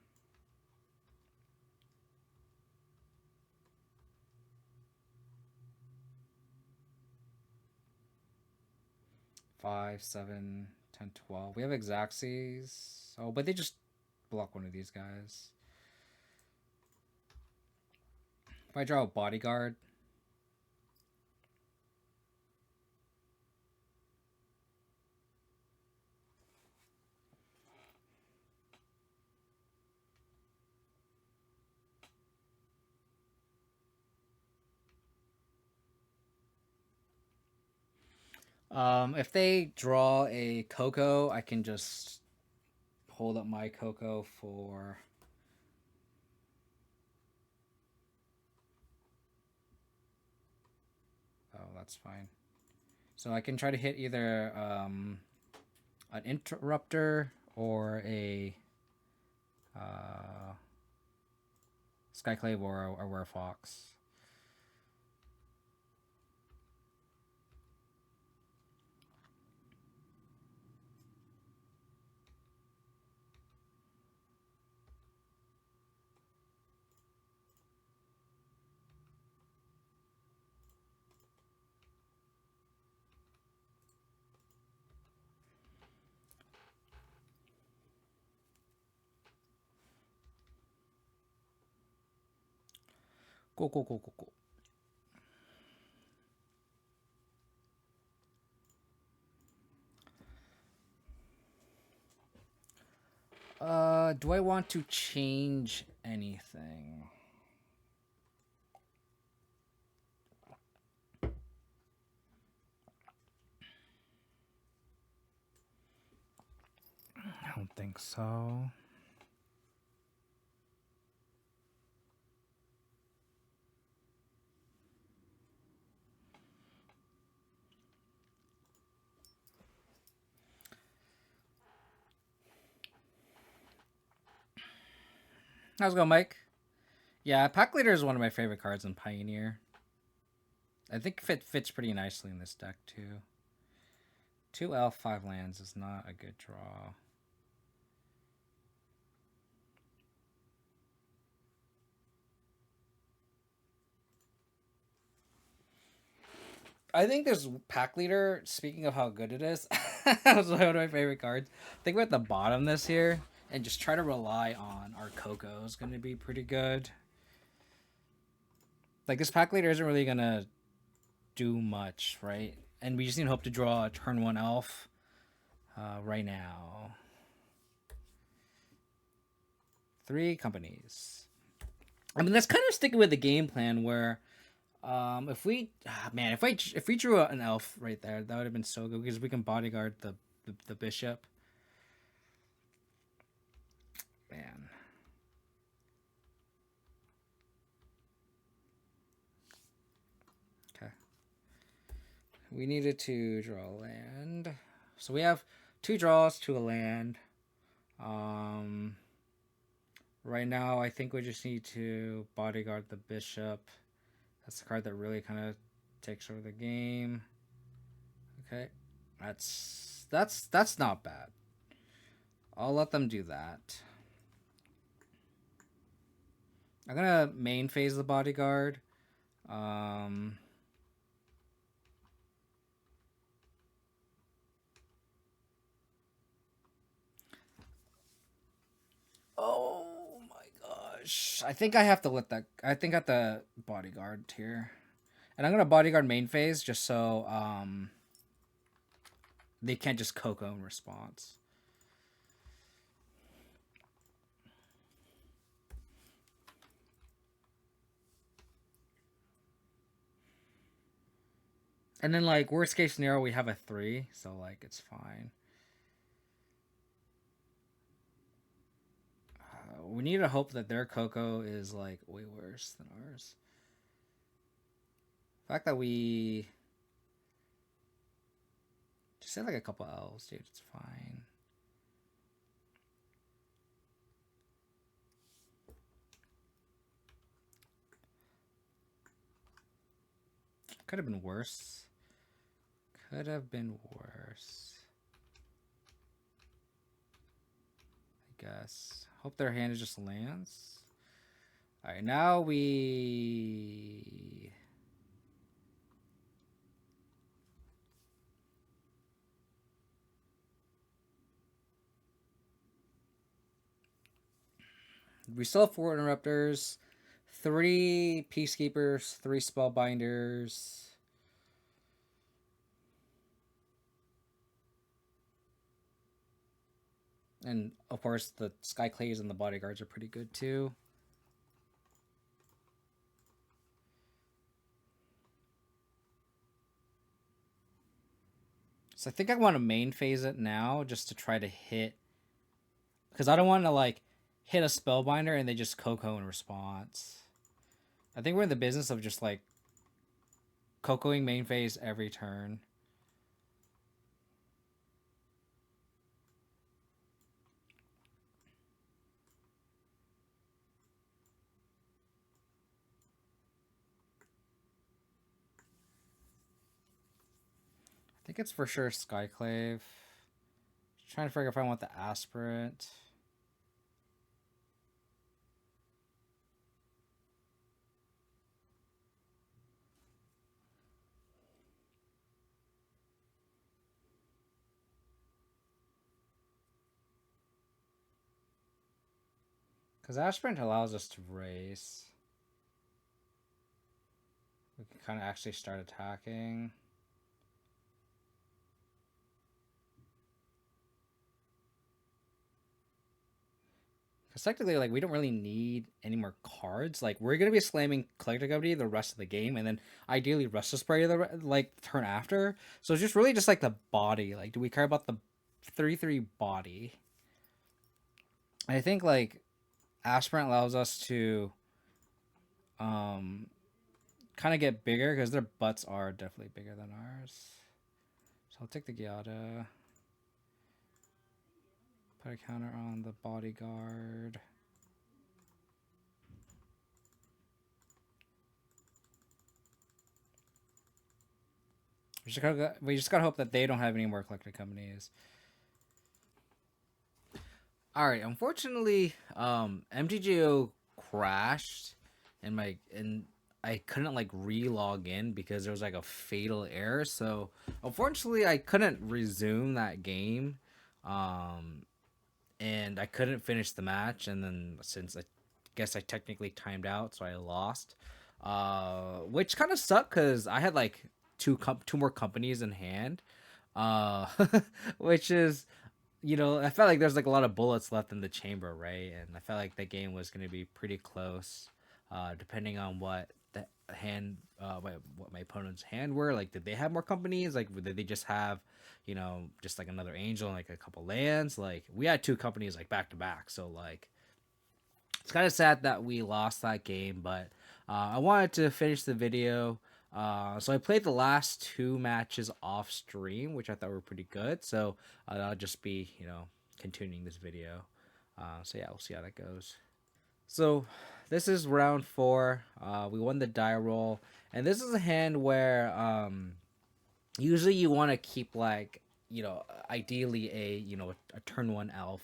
Five, 7, 10, 12. We have Exaxes. Oh, but they just block one of these guys. If I draw a bodyguard. If they draw a Coco, I can just hold up my Coco for. Oh, that's fine. So I can try to hit either an Interrupter or a Skyclave or a Werefox. Cool, cool, cool, cool, cool. Do I want to change anything? I don't think so. How's it going, Mike? Yeah, Pack Leader is one of my favorite cards in Pioneer. I think it fits pretty nicely in this deck, too. 2 elf, 5 lands is not a good draw. I think this Pack Leader, speaking of how good it is, that was one of my favorite cards. I think we're at the bottom this year, and just try to rely on our Coco is going to be pretty good. Like, this Pack Leader isn't really going to do much, right? And we just need to hope to draw a turn 1 elf right now. 3 companies. I mean, that's kind of sticking with the game plan where if we if we drew an elf right there, that would have been so good because we can bodyguard the bishop. Man. Okay. We needed to draw a land. So we have 2 draws to a land. Right now, I think we just need to bodyguard the bishop. That's the card that really kind of takes over the game. Okay, that's not bad. I'll let them do that. I'm gonna main phase the bodyguard. Oh my gosh. I think I have to let that. I think I have to bodyguard here. And I'm going to bodyguard main phase just so they can't just Coco in response. And then, like, worst case scenario, we have a 3. So, like, it's fine. We need to hope that their Coco is, like, way worse than ours. The fact that we just say, like, a couple elves, dude, it's fine. Could have been worse. Could have been worse. I guess. Hope their hand is just lands. Alright, now we still have 4 interrupters, 3 peacekeepers, 3 spellbinders. And of course the Skyclaves and the bodyguards are pretty good too. So I think I want to main phase it now just to try to hit, because I don't want to like hit a spellbinder and they just Coco in response. I think we're in the business of just like Cocoing main phase every turn. I think it's for sure Skyclave. Trying to figure if I want the Aspirant. Because Aspirant allows us to race. kind of actually start attacking. Because technically, like, we don't really need any more cards. Like, we're gonna be slamming Collector Company the rest of the game, and then ideally Rusted Spray the turn after. So it's just really just like the body. Like, do we care about the 3/3 body? I think like Aspirant allows us to kind of get bigger because their butts are definitely bigger than ours. So I'll take the Gyada. Put a counter on the bodyguard. We just gotta hope that they don't have any more collector companies. All right, unfortunately, MTGO crashed, and I couldn't like re-log in because there was like a fatal error. So unfortunately, I couldn't resume that game, and I couldn't finish the match. And then since I guess I technically timed out, so I lost, which kind of sucked because I had like two more companies in hand, uh, which is, you know, I felt like there's like a lot of bullets left in the chamber, right? And I felt like the game was going to be pretty close, depending on what the hand, what my opponent's hand were. Like, did they have more companies? Like, did they just have, you know, just like another angel and like a couple lands? Like, we had two companies like back to back, so like, it's kind of sad that we lost that game. But I wanted to finish the video. So I played the last two matches off stream, which I thought were pretty good. So I'll just be, you know, continuing this video. So yeah, we'll see how that goes. So this is round 4. We won the die roll, and this is a hand where usually you want to keep like, you know, ideally a turn 1 elf.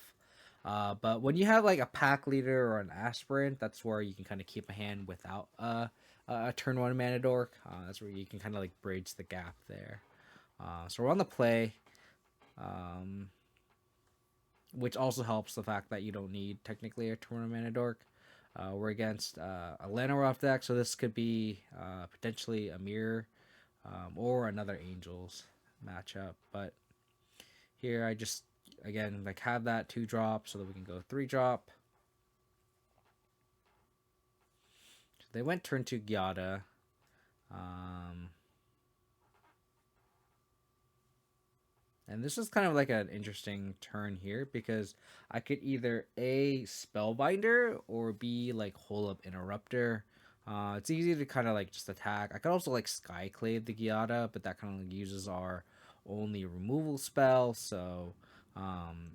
But when you have like a pack leader or an aspirant, that's where you can kind of keep a hand without a turn 1 mana dork. That's where you can kind of like bridge the gap there. So we're on the play, which also helps the fact that you don't need technically a turn 1 mana dork. We're against a Llanowar deck, so this could be potentially a mirror or another Angels matchup. But here I just, again, like, have that 2-drop so that we can go 3-drop. So they went turn 2 Gyada. And this is kind of like an interesting turn here because I could either A, Spellbinder, or B, like Hole Up Interrupter. It's easy to kind of like just attack. I could also like Skyclave the Gyada, but that kind of like uses our only removal spell. So, and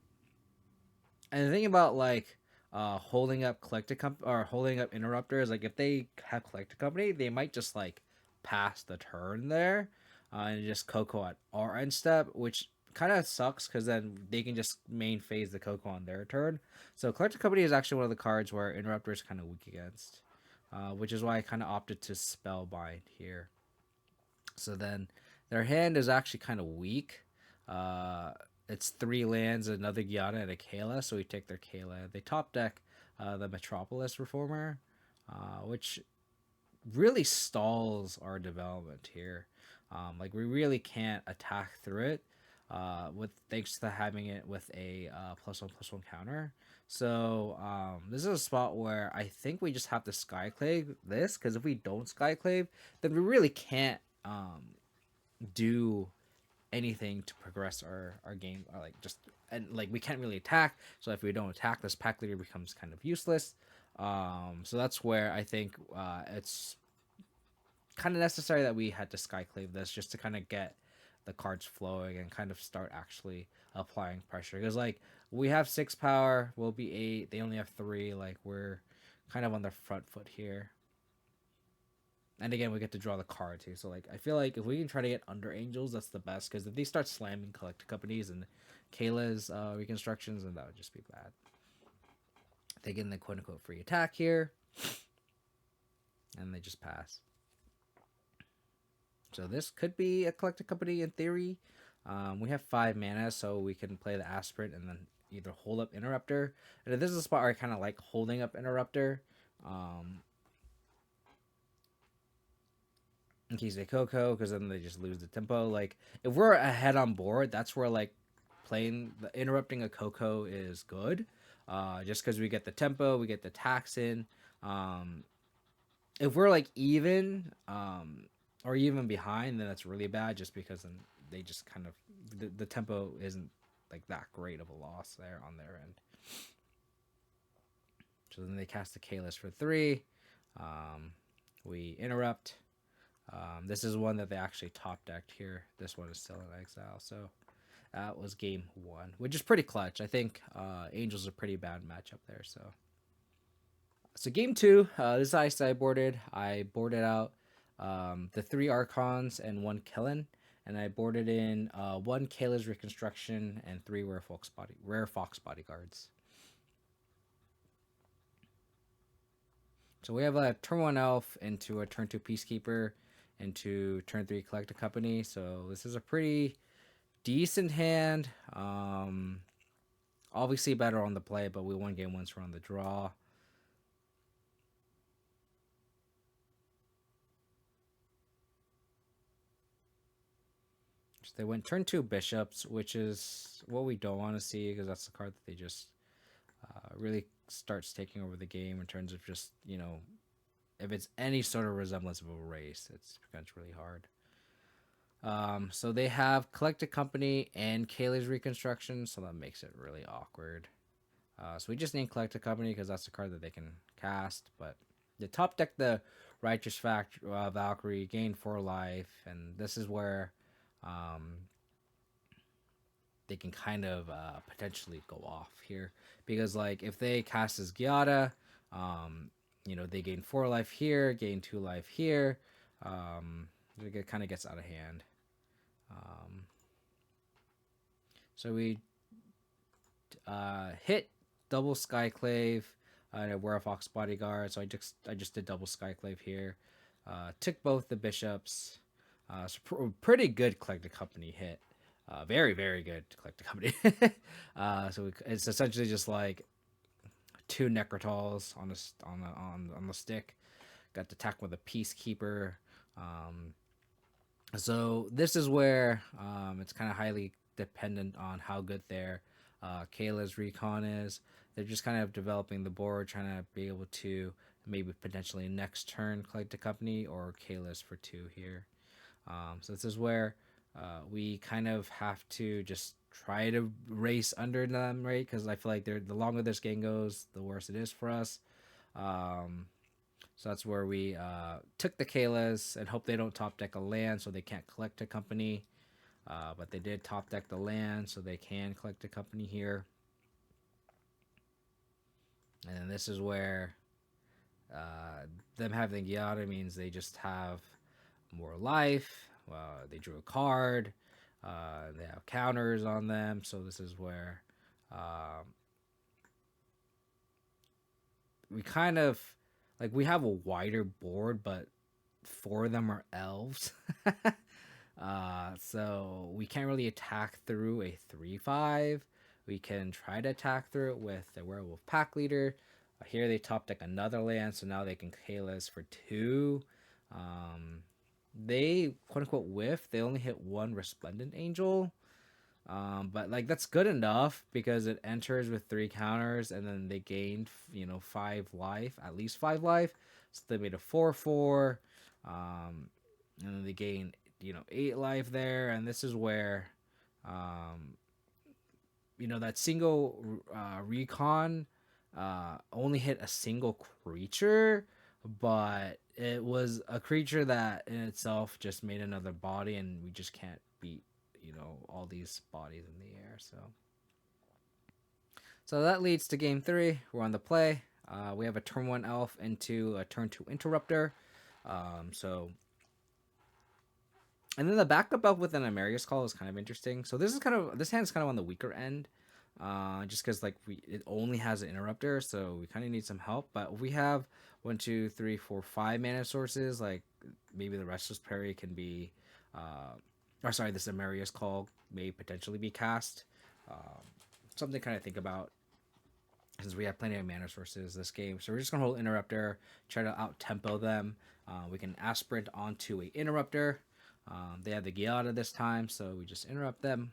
the thing about like holding up holding up Interrupters, like if they have Collector Company, they might just like pass the turn there and just Coco at our end step, which kind of sucks because then they can just main phase the Coco on their turn. So Collector Company is actually one of the cards where Interrupter is kind of weak against, which is why I kind of opted to Spellbind here. So then their hand is actually kind of weak. It's 3 lands, another Gyada, and a Kayla, so we take their Kayla. They top deck the Metropolis Reformer, which really stalls our development here. Like, we really can't attack through it with thanks to having it with a +1/+1 counter. So this is a spot where I think we just have to Skyclave this, because if we don't Skyclave, then we really can't do anything to progress our game, or like just, and like we can't really attack. So if we don't attack, this pack leader becomes kind of useless. So that's where I think it's kind of necessary that we had to Skyclave this just to kind of get the cards flowing and kind of start actually applying pressure, because like we have 6 power, we'll be 8, they only have 3. Like, we're kind of on the front foot here. And again, we get to draw the card too. So like, I feel like if we can try to get under Angels, that's the best, because if they start slamming Collector Companies and Kayla's reconstructions, then that would just be bad. They get in the quote unquote free attack here, and they just pass. So this could be a Collector Company in theory. We have 5 mana, so we can play the Aspirant and then either hold up Interrupter. And this is a spot where I kind of like holding up Interrupter. in case they Coco, because then they just lose the tempo. Like if we're ahead on board, that's where like interrupting a Coco is good. Just because we get the tempo, we get the tax in. Um, if we're like even, or even behind, then that's really bad. Just because then they just kind of the tempo isn't like that great of a loss there on their end. So then they cast the Kalis for 3. Um, we interrupt. This is one that they actually top decked here. This one is still in exile. So that was game 1, which is pretty clutch. I think Angel's a pretty bad matchup there. So game 2, this is I sideboarded. I boarded out the 3 Archons and 1 Killen. And I boarded in 1 Kayla's Reconstruction and 3 Rare Fox Bodyguards. So we have a turn 1 Elf into a turn 2 Peacekeeper into turn 3 Collector Company. So this is a pretty decent hand. Obviously better on the play, but we won game 1, so we're on the draw. So they went turn 2 Bishops, which is what we don't want to see because that's the card that they just really starts taking over the game in terms of just, if it's any sort of resemblance of a race, it becomes really hard. So they have Collected Company and Kaylee's Reconstruction, so that makes it really awkward. So we just need Collected Company because that's the card that they can cast. But the top deck, the Righteous Valkyrie, gain 4 life, and this is where they can kind of potentially go off here. Because, like, if they cast as Giada, they gain 4 life here, gain 2 life here. It kind of gets out of hand. So we hit double Skyclave and wear a Fox Bodyguard. So I just did double Skyclave here. Took both the bishops. Pretty good Collected Company hit. Very, very good Collected Company. It's essentially just like 2 Necrotals on the stick. Got to attack with a Peacekeeper. So this is where it's kind of highly dependent on how good their Kayla's Recon is. They're just kind of developing the board, trying to be able to maybe potentially next turn collect a company or Kayla's for 2 here. So this is where we kind of have to just try to race under them, right? Because I feel like the longer this game goes, the worse it is for us. So that's where we took the Kaylas and hope they don't top deck a land so they can't collect a company. But they did top deck the land so they can collect a company here. And then this is where them having Giada means they just have more life. They drew a card. They have counters on them. So this is where we kind of we have a wider board, but 4 of them are elves. So we can't really attack through a 3/5. We can try to attack through it with the Werewolf Pack Leader. Here they top deck another land, so now they can Kalis for 2. They quote unquote whiff. They only hit 1 Resplendent Angel. But that's good enough because it enters with 3 counters and then they gained 5 life, at least 5 life. So they made a 4/4. And then they gain 8 life there, and this is where that single recon only hit a single creature, but it was a creature that in itself just made another body, and we just can't beat all these bodies in the air. So that leads to game 3. We're on the play. We have a turn 1 elf into a turn 2 interrupter. And then the backup elf with an Amarius Call is kind of interesting. So this hand is kind of on the weaker end, just because it only has an interrupter, so we kind of need some help. But we have 1, 2, 3, 4, 5 mana sources. Maybe the Restless Prairie can be, this Amarius Call may potentially be cast. Something to kind of think about, since we have plenty of mana sources this game. So we're just gonna hold interrupter, try to out tempo them. We can Aspirant onto a Interrupter. They have the Giada this time, so we just interrupt them.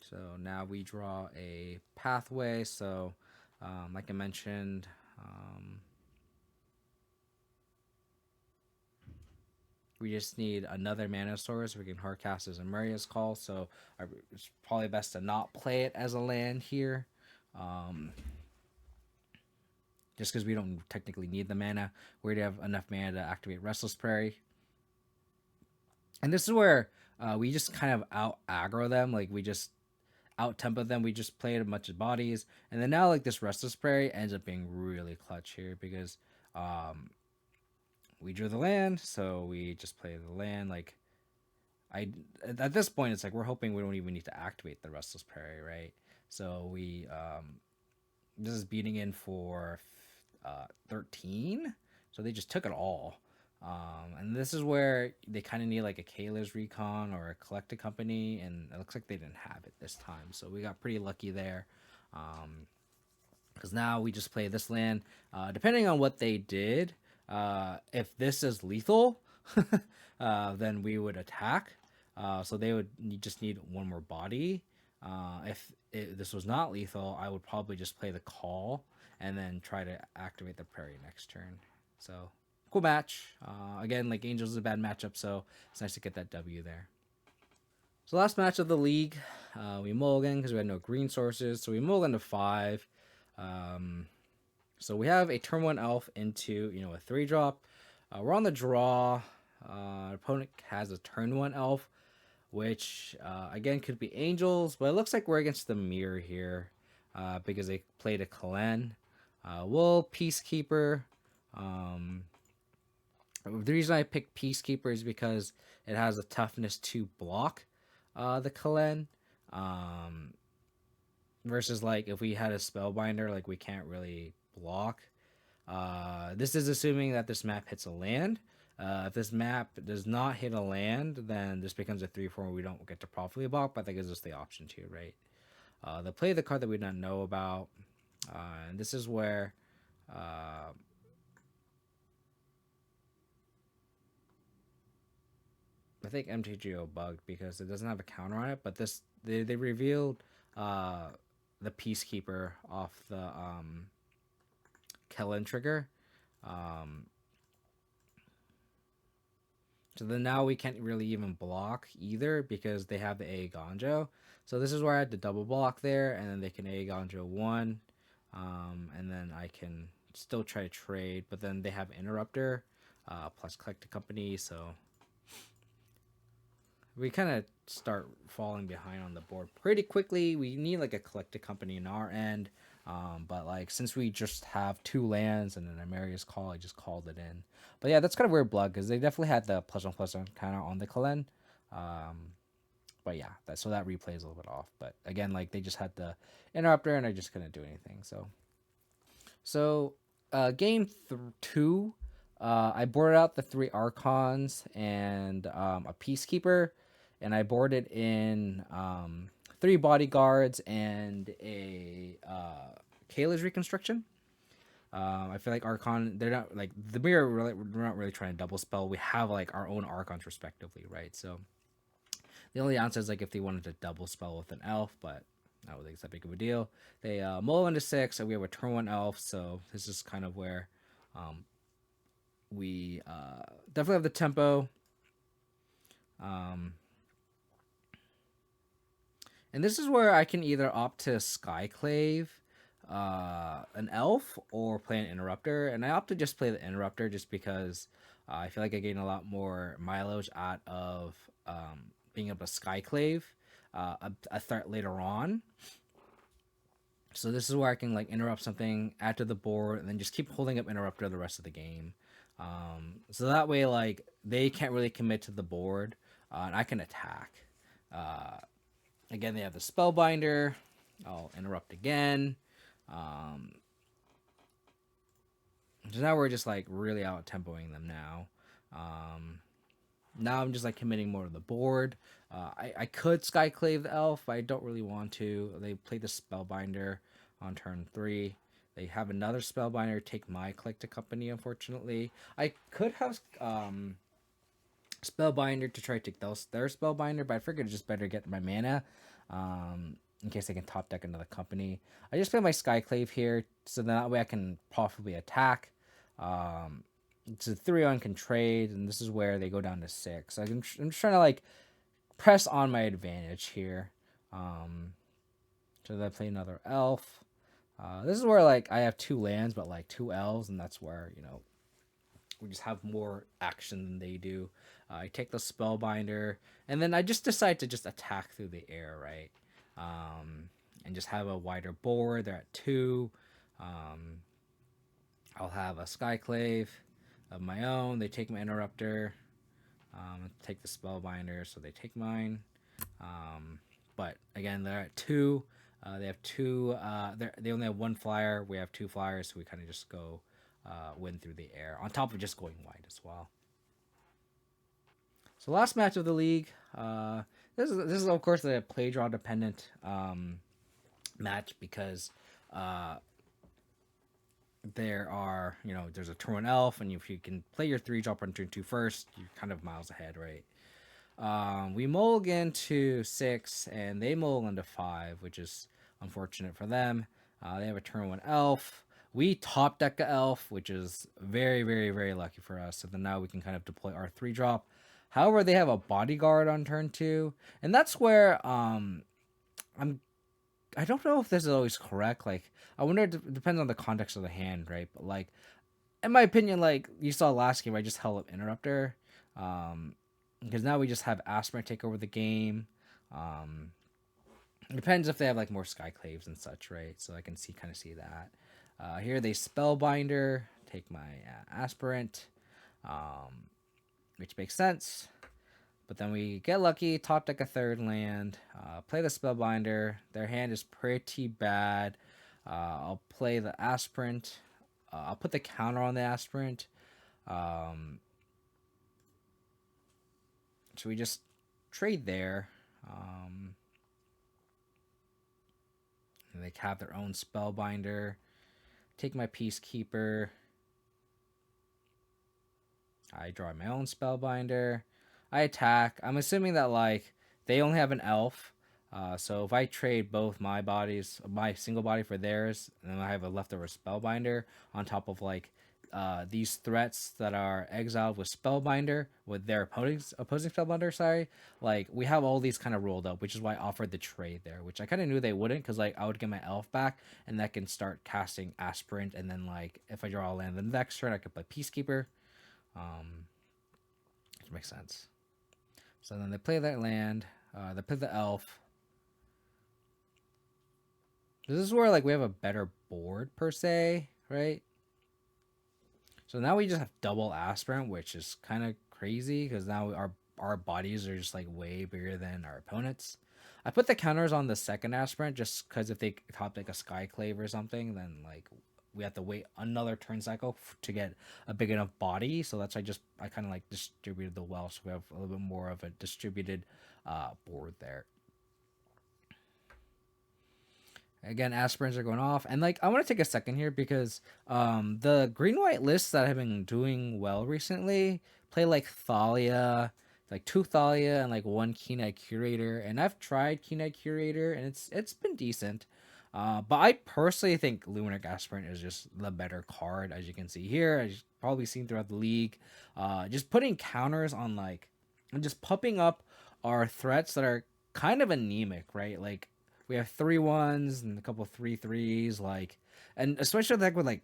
So now we draw a pathway. So, like I mentioned, we just need another mana source. We can hard cast as a Maria's Call. So it's probably best to not play it as a land here. Just because we don't technically need the mana. We already have enough mana to activate Restless Prairie. And this is where we just kind of out aggro them. Like we just out tempo them. We just played a bunch of bodies. And then now like this Restless Prairie ends up being really clutch here because we drew the land. So we just play the land. Like at this point, it's like we're hoping we don't even need to activate the Restless Prairie, right? So we this is beating in for 13, so they just took it all. And this is where they kind of need like a Kayla's Recon or a Collected Company, and it looks like they didn't have it this time, so we got pretty lucky there. Because now we just play this land. Depending on what they did, if this is lethal, then we would attack. So they would just need one more body. If this was not lethal, I would probably just play the call and then try to activate the prairie next turn. So cool match. Again, like Angel's is a bad matchup, so it's nice to get that W there. So last match of the league, we mulligan because we had no green sources, so we mulligan to 5. So we have a turn 1 elf into a 3-drop. We're on the draw. Our opponent has a turn 1 elf, which again could be Angels, but it looks like we're against the mirror here because they played a Kalen. We'll Peacekeeper. The reason I picked Peacekeeper is because it has a toughness to block the Kalen. Versus like if we had a Spellbinder, like we can't really block. This is assuming that this map hits a land. If this map does not hit a land, then this becomes a 3/4 we don't get to properly block, but that gives us the option to, right? They play the card that we don't know about. And this is where I think MTGO bugged because it doesn't have a counter on it, but this they revealed the Peacekeeper off the Kellen trigger. So then now we can't really even block either because they have the A Gonjo. So this is where I had to double block there, and then they can A Gonjo 1. And then I can still try to trade, but then they have Interrupter plus Collected Company, so we kind of start falling behind on the board pretty quickly. We need like a Collected Company in our end, but like since we just have 2 lands and an Amaria's Call, I just called it in. But yeah, that's kind of weird blood because they definitely had the +1/+1 kind of on the Kalen. But yeah, so that replay is a little bit off. But again, like they just had the Interrupter and I just couldn't do anything. So game 2, I boarded out the 3 Archons and a Peacekeeper, and I boarded in 3 Bodyguards and a Kayla's Reconstruction. I feel like Archon, they're not like the mirror. Really, we're not really trying to double spell. We have like our own Archons respectively, right? So the only answer is like if they wanted to double spell with an elf, but I don't think it's that big of a deal. They mull into 6, and we have a turn 1 elf, so this is kind of where we definitely have the tempo. And this is where I can either opt to Skyclave an elf or play an Interrupter, and I opt to just play the Interrupter just because I feel like I gain a lot more mileage out of being able to Skyclave a threat later on. So this is where I can like interrupt something, add to the board, and then just keep holding up Interrupter the rest of the game. So that way, like they can't really commit to the board, and I can attack. Again, they have the Spellbinder. I'll interrupt again. So now we're just like really out tempoing them now. Now I'm just like committing more to the board. I could Skyclave the elf, but I don't really want to. They play the Spellbinder. on turn 3. They have another Spellbinder take my Collect Company, unfortunately. I could have Spellbinder to try to take their Spellbinder, but I figured it's just better get my mana in case I can top deck another company. I just play my Skyclave here, so that way I can profitably attack. It's a 3-on can trade, and this is where they go down to 6. I'm just trying to like press on my advantage here. So I play another elf. This is where like I have 2 lands, but like 2 elves, and that's where we just have more action than they do. I take the Spellbinder, and then I just decide to just attack through the air, right? And just have a wider board. They're at 2. I'll have a Skyclave of my own. They take my Interrupter. Take the Spellbinder, so they take mine. But again, they're at 2. They have 2. They only have 1 flyer. We have 2 flyers, so we kind of just go win through the air, on top of just going wide as well. So last match of the league. This is of course a play draw dependent match because there are there's a turn 1 elf, and if you can play your 3-drop on turn 2 first, you're kind of miles ahead, right? We mulligan to 6, and they mulligan to 5, which is unfortunate for them. They have a turn 1 elf. We top deck a elf, which is very, very, very lucky for us. So then now we can kind of deploy our 3-drop. However, they have a bodyguard on turn 2, and that's where I don't know if this is always correct. Like, I wonder, it depends on the context of the hand, right? But like, in my opinion, like you saw last game, I just held up Interrupter, because now we just have Aspirant take over the game. It depends if they have like more Skyclaves and such, right? So I can kind of see that. Here they Spellbinder, take my Aspirant, which makes sense. But then we get lucky, top deck a 3rd land, play the Spellbinder. Their hand is pretty bad. I'll play the Aspirant. I'll put the counter on the Aspirant. So we just trade there. And they have their own Spellbinder. Take my Peacekeeper. I draw my own Spellbinder. I attack. I'm assuming that like they only have an elf. So if I trade both my single body for theirs, and then I have a leftover Spellbinder on top of like these threats that are exiled with Spellbinder, with their opposing Spellbinder, sorry. Like, we have all these kind of rolled up, which is why I offered the trade there, which I kind of knew they wouldn't, because like I would get my elf back, and that can start casting Aspirant, and then like if I draw a land the next turn, I could play Peacekeeper. Which makes sense. So then they play that land, they play the elf. This is where like we have a better board per se, right? So now we just have double Aspirant, which is kind of crazy because now our bodies are just like way bigger than our opponents. I put the counters on the second Aspirant just because if they top like a Skyclave or something, then like we have to wait another turn cycle to get a big enough body. So that's why I kind of like distributed the wealth, so we have a little bit more of a distributed board there. Again, Aspirants are going off, and like I want to take a second here because the green-white lists that have been doing well recently play like Thalia, like 2 Thalia and like 1 Keen-Eyed Curator, and I've tried Keen-Eyed Curator and it's been decent. But I personally think Luminarch Aspirant is just the better card, as you can see here, as you've probably seen throughout the league. Just putting counters on like, and just popping up our threats that are kind of anemic, right? Like, we have 3-1s and a couple of 3-3s, like, and especially like with like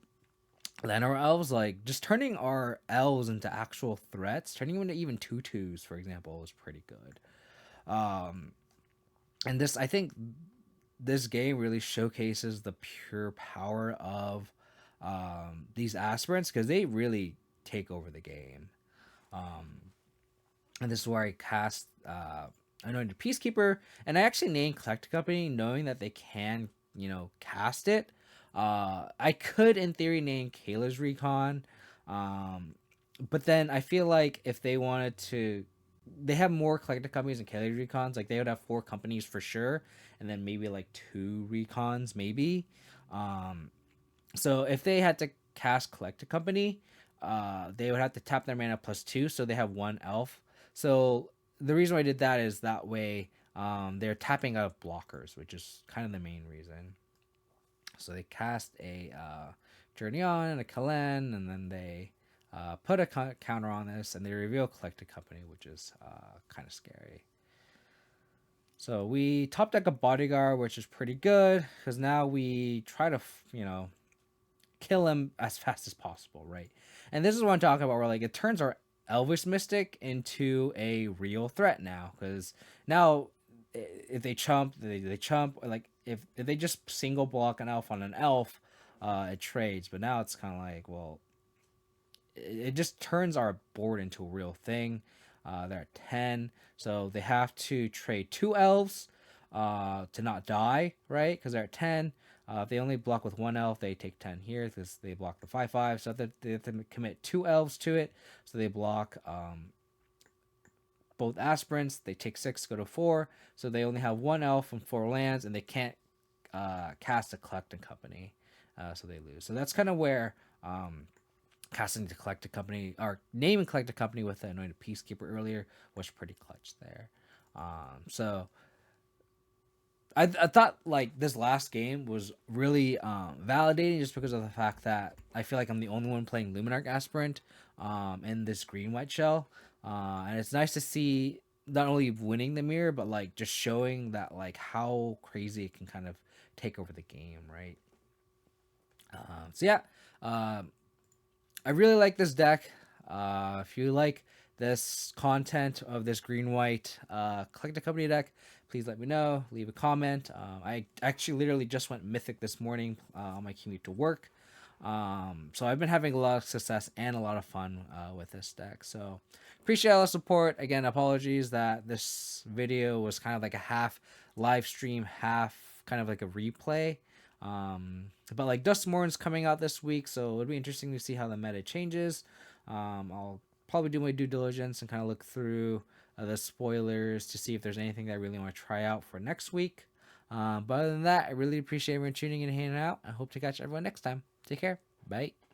Llanowar elves, like just turning our elves into actual threats, turning them into even 2/2s, for example, is pretty good. And I think this game really showcases the pure power of these Aspirants, because they really take over the game. And this is where I cast I know Peacekeeper, and I actually named Collect Company knowing that they can, cast it. I could, in theory, name Kayla's Recon, but then I feel like if they wanted to they have more collected companies and Kelly recons. Like they would have 4 companies for sure, and then maybe like 2 recons, maybe. Um, so if they had to cast collected company, they would have to tap their mana +2, so they have 1 elf. So the reason why I did that is that way they're tapping out blockers, which is kind of the main reason. So they cast a Journey On and a Kalen, and then they put a counter on this, and they reveal Collected Company, which is kind of scary. So we top deck a Bodyguard, which is pretty good, because now we try to, kill him as fast as possible, right? And this is what I'm talking about, where like it turns our Elvish Mystic into a real threat now, because now if they chump, they chump. Like if they just single block an elf on an elf, it trades. But now it's kind of like, well, it just turns our board into a real thing. They're at 10, so they have to trade 2 elves to not die, right? Because they're at 10. If they only block with 1 elf, they take 10 here because they block the 5/5. So they have to commit 2 elves to it. So they block both aspirants. They take 6, go to 4. So they only have 1 elf and 4 lands, and they can't cast a collecting company. So they lose. So that's kind of where casting the collected company or naming collected company with the anointed peacekeeper earlier was pretty clutch there. So I thought like this last game was really validating just because of the fact that I feel like I'm the only one playing Luminarch Aspirant in this green white shell, and it's nice to see not only winning the mirror but like just showing that like how crazy it can kind of take over the game, right? So yeah, I really like this deck. If you like this content of this green white collected company deck, please let me know. Leave a comment. I actually literally just went Mythic this morning on my commute to work. So I've been having a lot of success and a lot of fun with this deck. So appreciate all the support. Again, apologies that this video was kind of like a half live stream, half kind of like a replay. But like Dustmourn's coming out this week, so it'll be interesting to see how the meta changes. I'll probably do my due diligence and kind of look through the spoilers to see if there's anything that I really want to try out for next week. But other than that, I really appreciate everyone tuning in and hanging out. I hope to catch everyone next time. Take care. Bye.